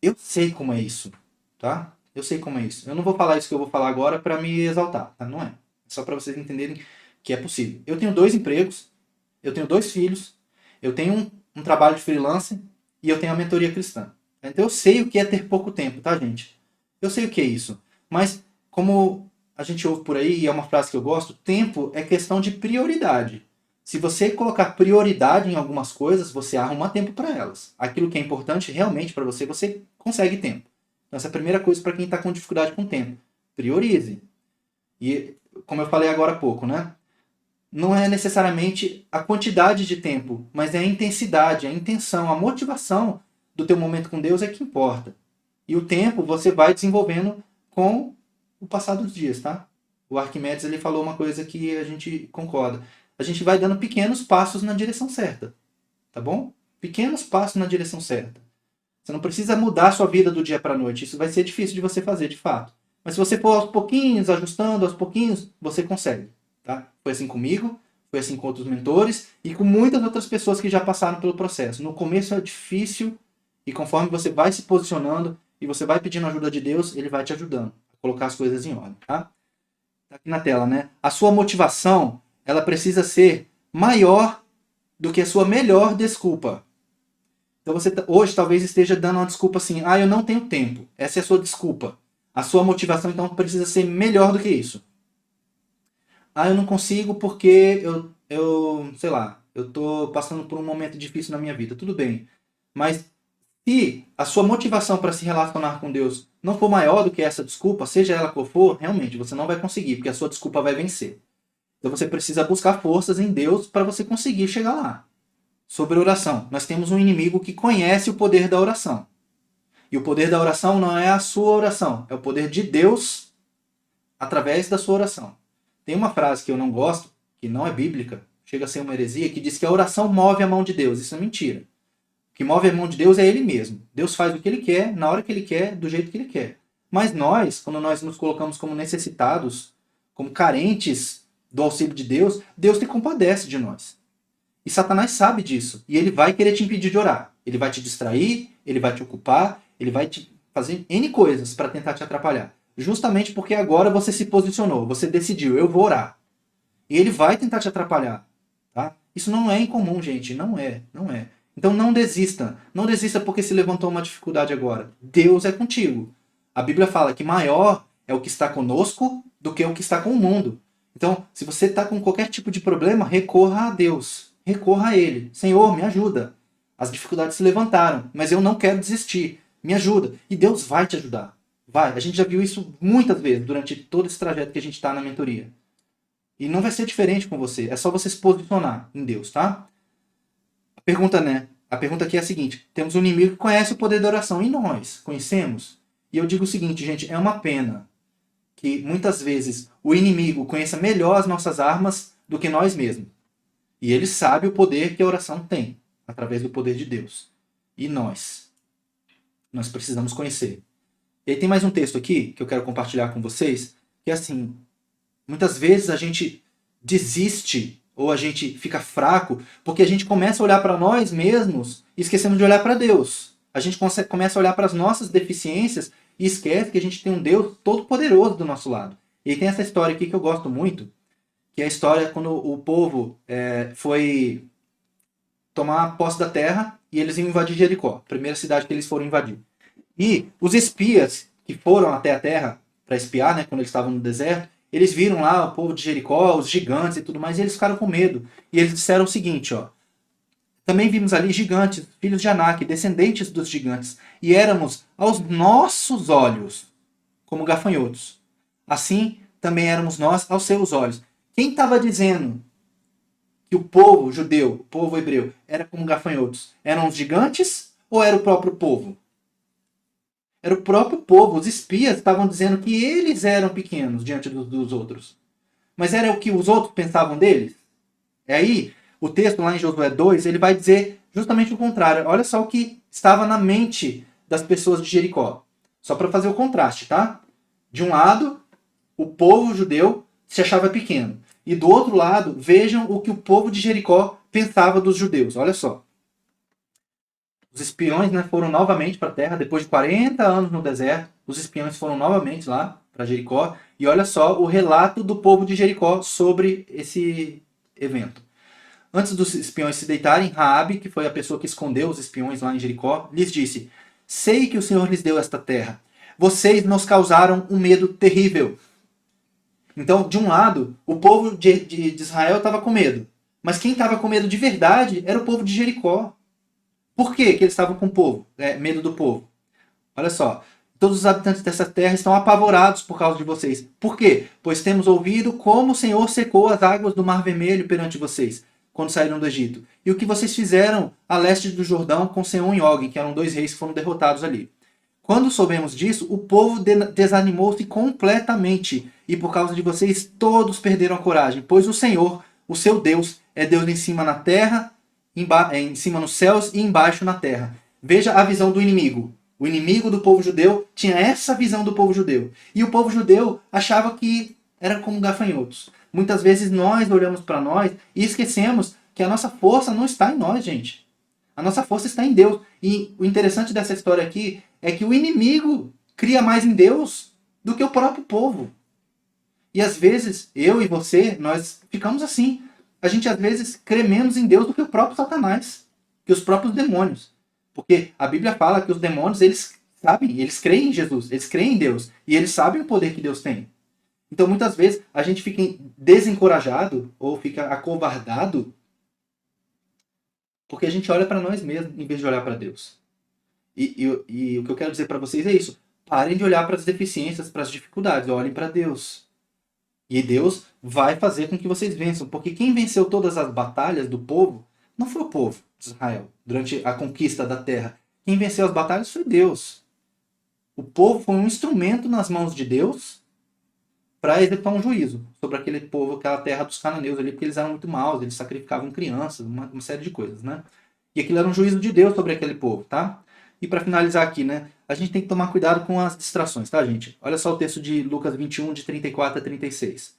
Eu sei como é isso, tá? Eu sei como é isso. Eu não vou falar isso que eu vou falar agora para me exaltar, tá? Não é. É só para vocês entenderem que é possível. Eu tenho 2 empregos, eu tenho 2 filhos, eu tenho um trabalho de freelancer e eu tenho a mentoria cristã. Então eu sei o que é ter pouco tempo, tá, gente? Eu sei o que é isso. Mas, como a gente ouve por aí, e é uma frase que eu gosto, tempo é questão de prioridade. Se você colocar prioridade em algumas coisas, você arruma tempo para elas. Aquilo que é importante realmente para você, você consegue tempo. Então, essa é a primeira coisa para quem está com dificuldade com o tempo. Priorize. E, como eu falei agora há pouco, né? Não é necessariamente a quantidade de tempo, mas é a intensidade, a intenção, a motivação do teu momento com Deus é que importa. E o tempo você vai desenvolvendo com o passar dos dias, tá? O Arquimedes ele falou uma coisa que a gente concorda. A gente vai dando pequenos passos na direção certa, tá bom? Pequenos passos na direção certa. Você não precisa mudar a sua vida do dia para a noite. Isso vai ser difícil de você fazer, de fato. Mas se você for aos pouquinhos, ajustando aos pouquinhos, você consegue, tá? Foi assim comigo, foi assim com outros mentores e com muitas outras pessoas que já passaram pelo processo. No começo é difícil e conforme você vai se posicionando e você vai pedindo ajuda de Deus, ele vai te ajudando a colocar as coisas em ordem, tá? Tá aqui na tela, né? A sua motivação, ela precisa ser maior do que a sua melhor desculpa. Então você hoje talvez esteja dando uma desculpa assim: ah, eu não tenho tempo. Essa é a sua desculpa. A sua motivação então precisa ser melhor do que isso. Ah, eu não consigo porque sei lá, eu tô passando por um momento difícil na minha vida. Tudo bem. Mas se a sua motivação para se relacionar com Deus não for maior do que essa desculpa, seja ela qual for, realmente você não vai conseguir, porque a sua desculpa vai vencer. Então você precisa buscar forças em Deus para você conseguir chegar lá. Sobre oração, nós temos um inimigo que conhece o poder da oração. E o poder da oração não é a sua oração, é o poder de Deus através da sua oração. Tem uma frase que eu não gosto, que não é bíblica, chega a ser uma heresia, que diz que a oração move a mão de Deus. Isso é mentira. O que move a mão de Deus é Ele mesmo. Deus faz o que Ele quer, na hora que Ele quer, do jeito que Ele quer. Mas nós, quando nós nos colocamos como necessitados, como carentes do auxílio de Deus, Deus se compadece de nós. E Satanás sabe disso. E ele vai querer te impedir de orar. Ele vai te distrair, ele vai te ocupar, ele vai te fazer N coisas para tentar te atrapalhar. Justamente porque agora você se posicionou, você decidiu, eu vou orar. E ele vai tentar te atrapalhar. Tá? Isso não é incomum, gente. Não é. Então não desista. Não desista porque se levantou uma dificuldade agora. Deus é contigo. A Bíblia fala que maior é o que está conosco do que o que está com o mundo. Então, se você está com qualquer tipo de problema, recorra a Deus. Recorra a Ele. Senhor, me ajuda. As dificuldades se levantaram, mas eu não quero desistir. Me ajuda. E Deus vai te ajudar. Vai. A gente já viu isso muitas vezes durante todo esse trajeto que a gente está na mentoria. E não vai ser diferente com você. É só você se posicionar em Deus, tá? A pergunta aqui é a seguinte. Temos um inimigo que conhece o poder da oração. E nós? Conhecemos? E eu digo o seguinte, gente. É uma pena que muitas vezes o inimigo conheça melhor as nossas armas do que nós mesmos. E ele sabe o poder que a oração tem, através do poder de Deus. E nós precisamos conhecer. E aí tem mais um texto aqui, que eu quero compartilhar com vocês, que é assim, muitas vezes a gente desiste, ou a gente fica fraco, porque a gente começa a olhar para nós mesmos e esquecemos de olhar para Deus. A gente começa a olhar para as nossas deficiências e esquece que a gente tem um Deus todo-poderoso do nosso lado. E aí tem essa história aqui que eu gosto muito, que é a história quando o povo foi tomar posse da terra e eles iam invadir Jericó, a primeira cidade que eles foram invadir. E os espias que foram até a terra para espiar, né, quando eles estavam no deserto, eles viram lá o povo de Jericó, os gigantes e tudo mais, e eles ficaram com medo. E eles disseram o seguinte, ó: também vimos ali gigantes, filhos de Anak, descendentes dos gigantes, e éramos aos nossos olhos como gafanhotos. Assim também éramos nós aos seus olhos. Quem estava dizendo que o povo judeu, o povo hebreu, era como gafanhotos? Eram os gigantes ou era o próprio povo? Era o próprio povo. Os espias estavam dizendo que eles eram pequenos diante dos outros. Mas era o que os outros pensavam deles? E aí, o texto lá em Josué 2, ele vai dizer justamente o contrário. Olha só o que estava na mente das pessoas de Jericó. Só para fazer o contraste, tá? De um lado, o povo judeu se achava pequeno. E do outro lado, vejam o que o povo de Jericó pensava dos judeus. Olha só. Os espiões, né, foram novamente para a terra, depois de 40 anos no deserto. Os espiões foram novamente lá para Jericó. E olha só o relato do povo de Jericó sobre esse evento. Antes dos espiões se deitarem, Raabe, que foi a pessoa que escondeu os espiões lá em Jericó, lhes disse: sei que o Senhor lhes deu esta terra. Vocês nos causaram um medo terrível. Então, de um lado, o povo de Israel estava com medo. Mas quem estava com medo de verdade era o povo de Jericó. Por que eles estavam com medo do povo? Olha só. Todos os habitantes dessa terra estão apavorados por causa de vocês. Por quê? Pois temos ouvido como o Senhor secou as águas do Mar Vermelho perante vocês, quando saíram do Egito. E o que vocês fizeram a leste do Jordão com Seom e Og, que eram 2 reis que foram derrotados ali. Quando soubemos disso, o povo desanimou-se completamente. E por causa de vocês, todos perderam a coragem. Pois o Senhor, o seu Deus, é Deus em cima na terra, em cima nos céus e embaixo na terra. Veja a visão do inimigo. O inimigo do povo judeu tinha essa visão do povo judeu. E o povo judeu achava que era como gafanhotos. Muitas vezes nós olhamos para nós e esquecemos que a nossa força não está em nós, gente. A nossa força está em Deus. E o interessante dessa história aqui é que o inimigo cria mais em Deus do que o próprio povo. E às vezes, eu e você, nós ficamos assim. A gente às vezes crê menos em Deus do que o próprio Satanás, que os próprios demônios. Porque a Bíblia fala que os demônios, eles sabem, eles creem em Jesus, eles creem em Deus, e eles sabem o poder que Deus tem. Então, muitas vezes, a gente fica desencorajado ou fica acovardado porque a gente olha para nós mesmos em vez de olhar para Deus. E o que eu quero dizer para vocês é isso. Parem de olhar para as deficiências, para as dificuldades, olhem para Deus. E Deus vai fazer com que vocês vençam. Porque quem venceu todas as batalhas do povo não foi o povo de Israel durante a conquista da terra. Quem venceu as batalhas foi Deus. O povo foi um instrumento nas mãos de Deus para executar um juízo sobre aquele povo, aquela terra dos cananeus ali, porque eles eram muito maus, eles sacrificavam crianças, uma série de coisas, né? E aquilo era um juízo de Deus sobre aquele povo, tá? E para finalizar aqui, né? A gente tem que tomar cuidado com as distrações, tá, gente? Olha só o texto de Lucas 21, de 34 a 36.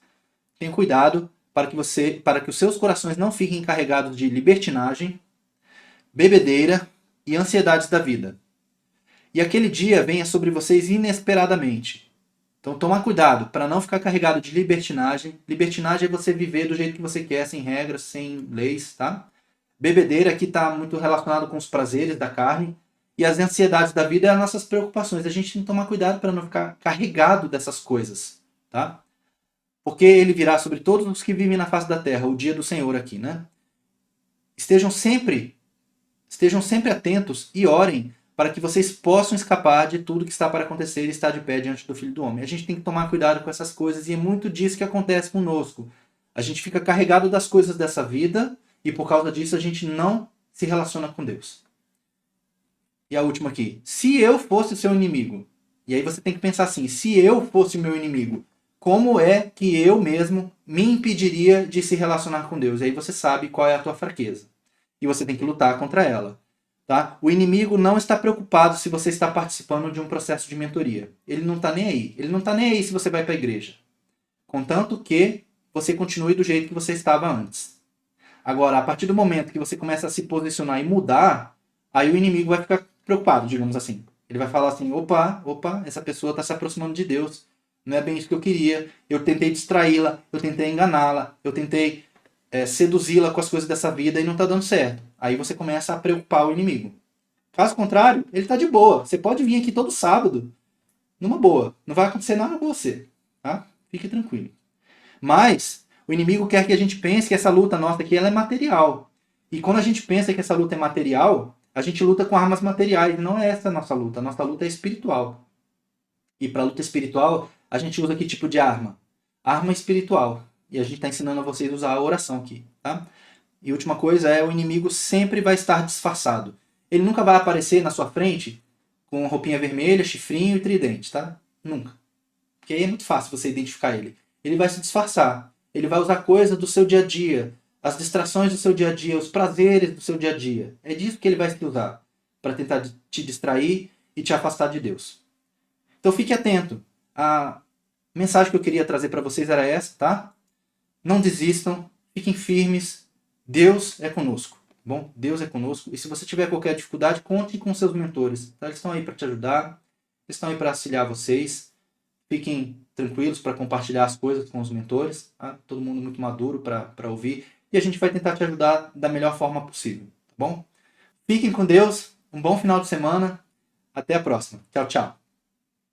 Tenha cuidado para que os seus corações não fiquem carregados de libertinagem, bebedeira e ansiedades da vida. E aquele dia venha sobre vocês inesperadamente. Então, tomar cuidado para não ficar carregado de libertinagem. Libertinagem é você viver do jeito que você quer, sem regras, sem leis, tá? Bebedeira aqui está muito relacionado com os prazeres da carne. E as ansiedades da vida é as nossas preocupações. A gente tem que tomar cuidado para não ficar carregado dessas coisas, tá? Porque ele virá sobre todos os que vivem na face da terra, o dia do Senhor aqui, né? Estejam sempre atentos e orem para que vocês possam escapar de tudo que está para acontecer e estar de pé diante do Filho do Homem. A gente tem que tomar cuidado com essas coisas e é muito disso que acontece conosco. A gente fica carregado das coisas dessa vida e por causa disso a gente não se relaciona com Deus. E a última aqui. Se eu fosse o seu inimigo, e aí você tem que pensar assim, se eu fosse o meu inimigo, como é que eu mesmo me impediria de se relacionar com Deus? E aí você sabe qual é a tua fraqueza. E você tem que lutar contra ela. Tá? O inimigo não está preocupado se você está participando de um processo de mentoria. Ele não está nem aí. Ele não está nem aí se você vai para a igreja. Contanto que você continue do jeito que você estava antes. Agora, a partir do momento que você começa a se posicionar e mudar, aí o inimigo vai ficar preocupado, digamos assim. Ele vai falar assim, opa, essa pessoa está se aproximando de Deus. Não é bem isso que eu queria. Eu tentei distraí-la, eu tentei enganá-la, eu tentei seduzi-la com as coisas dessa vida e não está dando certo. Aí você começa a preocupar o inimigo. Caso contrário, ele está de boa. Você pode vir aqui todo sábado, numa boa. Não vai acontecer nada com você. Tá? Fique tranquilo. Mas o inimigo quer que a gente pense que essa luta nossa aqui ela é material. E quando a gente pensa que essa luta é material, a gente luta com armas materiais. Não é essa a nossa luta. A nossa luta é espiritual. E para a luta espiritual, a gente usa que tipo de arma? Arma espiritual. E a gente está ensinando a vocês a usar a oração aqui. Tá? E última coisa o inimigo sempre vai estar disfarçado. Ele nunca vai aparecer na sua frente com roupinha vermelha, chifrinho e tridente, tá? Nunca. Porque aí é muito fácil você identificar ele. Ele vai se disfarçar. Ele vai usar coisas do seu dia a dia, as distrações do seu dia a dia, os prazeres do seu dia a dia. É disso que ele vai se usar para tentar te distrair e te afastar de Deus. Então fique atento. A mensagem que eu queria trazer para vocês era essa, tá? Não desistam, fiquem firmes. Deus é conosco. Bom, Deus é conosco. E se você tiver qualquer dificuldade, conte com seus mentores. Tá? Eles estão aí para te ajudar. Eles estão aí para auxiliar vocês. Fiquem tranquilos para compartilhar as coisas com os mentores. Tá? Todo mundo muito maduro para ouvir. E a gente vai tentar te ajudar da melhor forma possível. Tá bom? Fiquem com Deus. Um bom final de semana. Até a próxima. Tchau, tchau.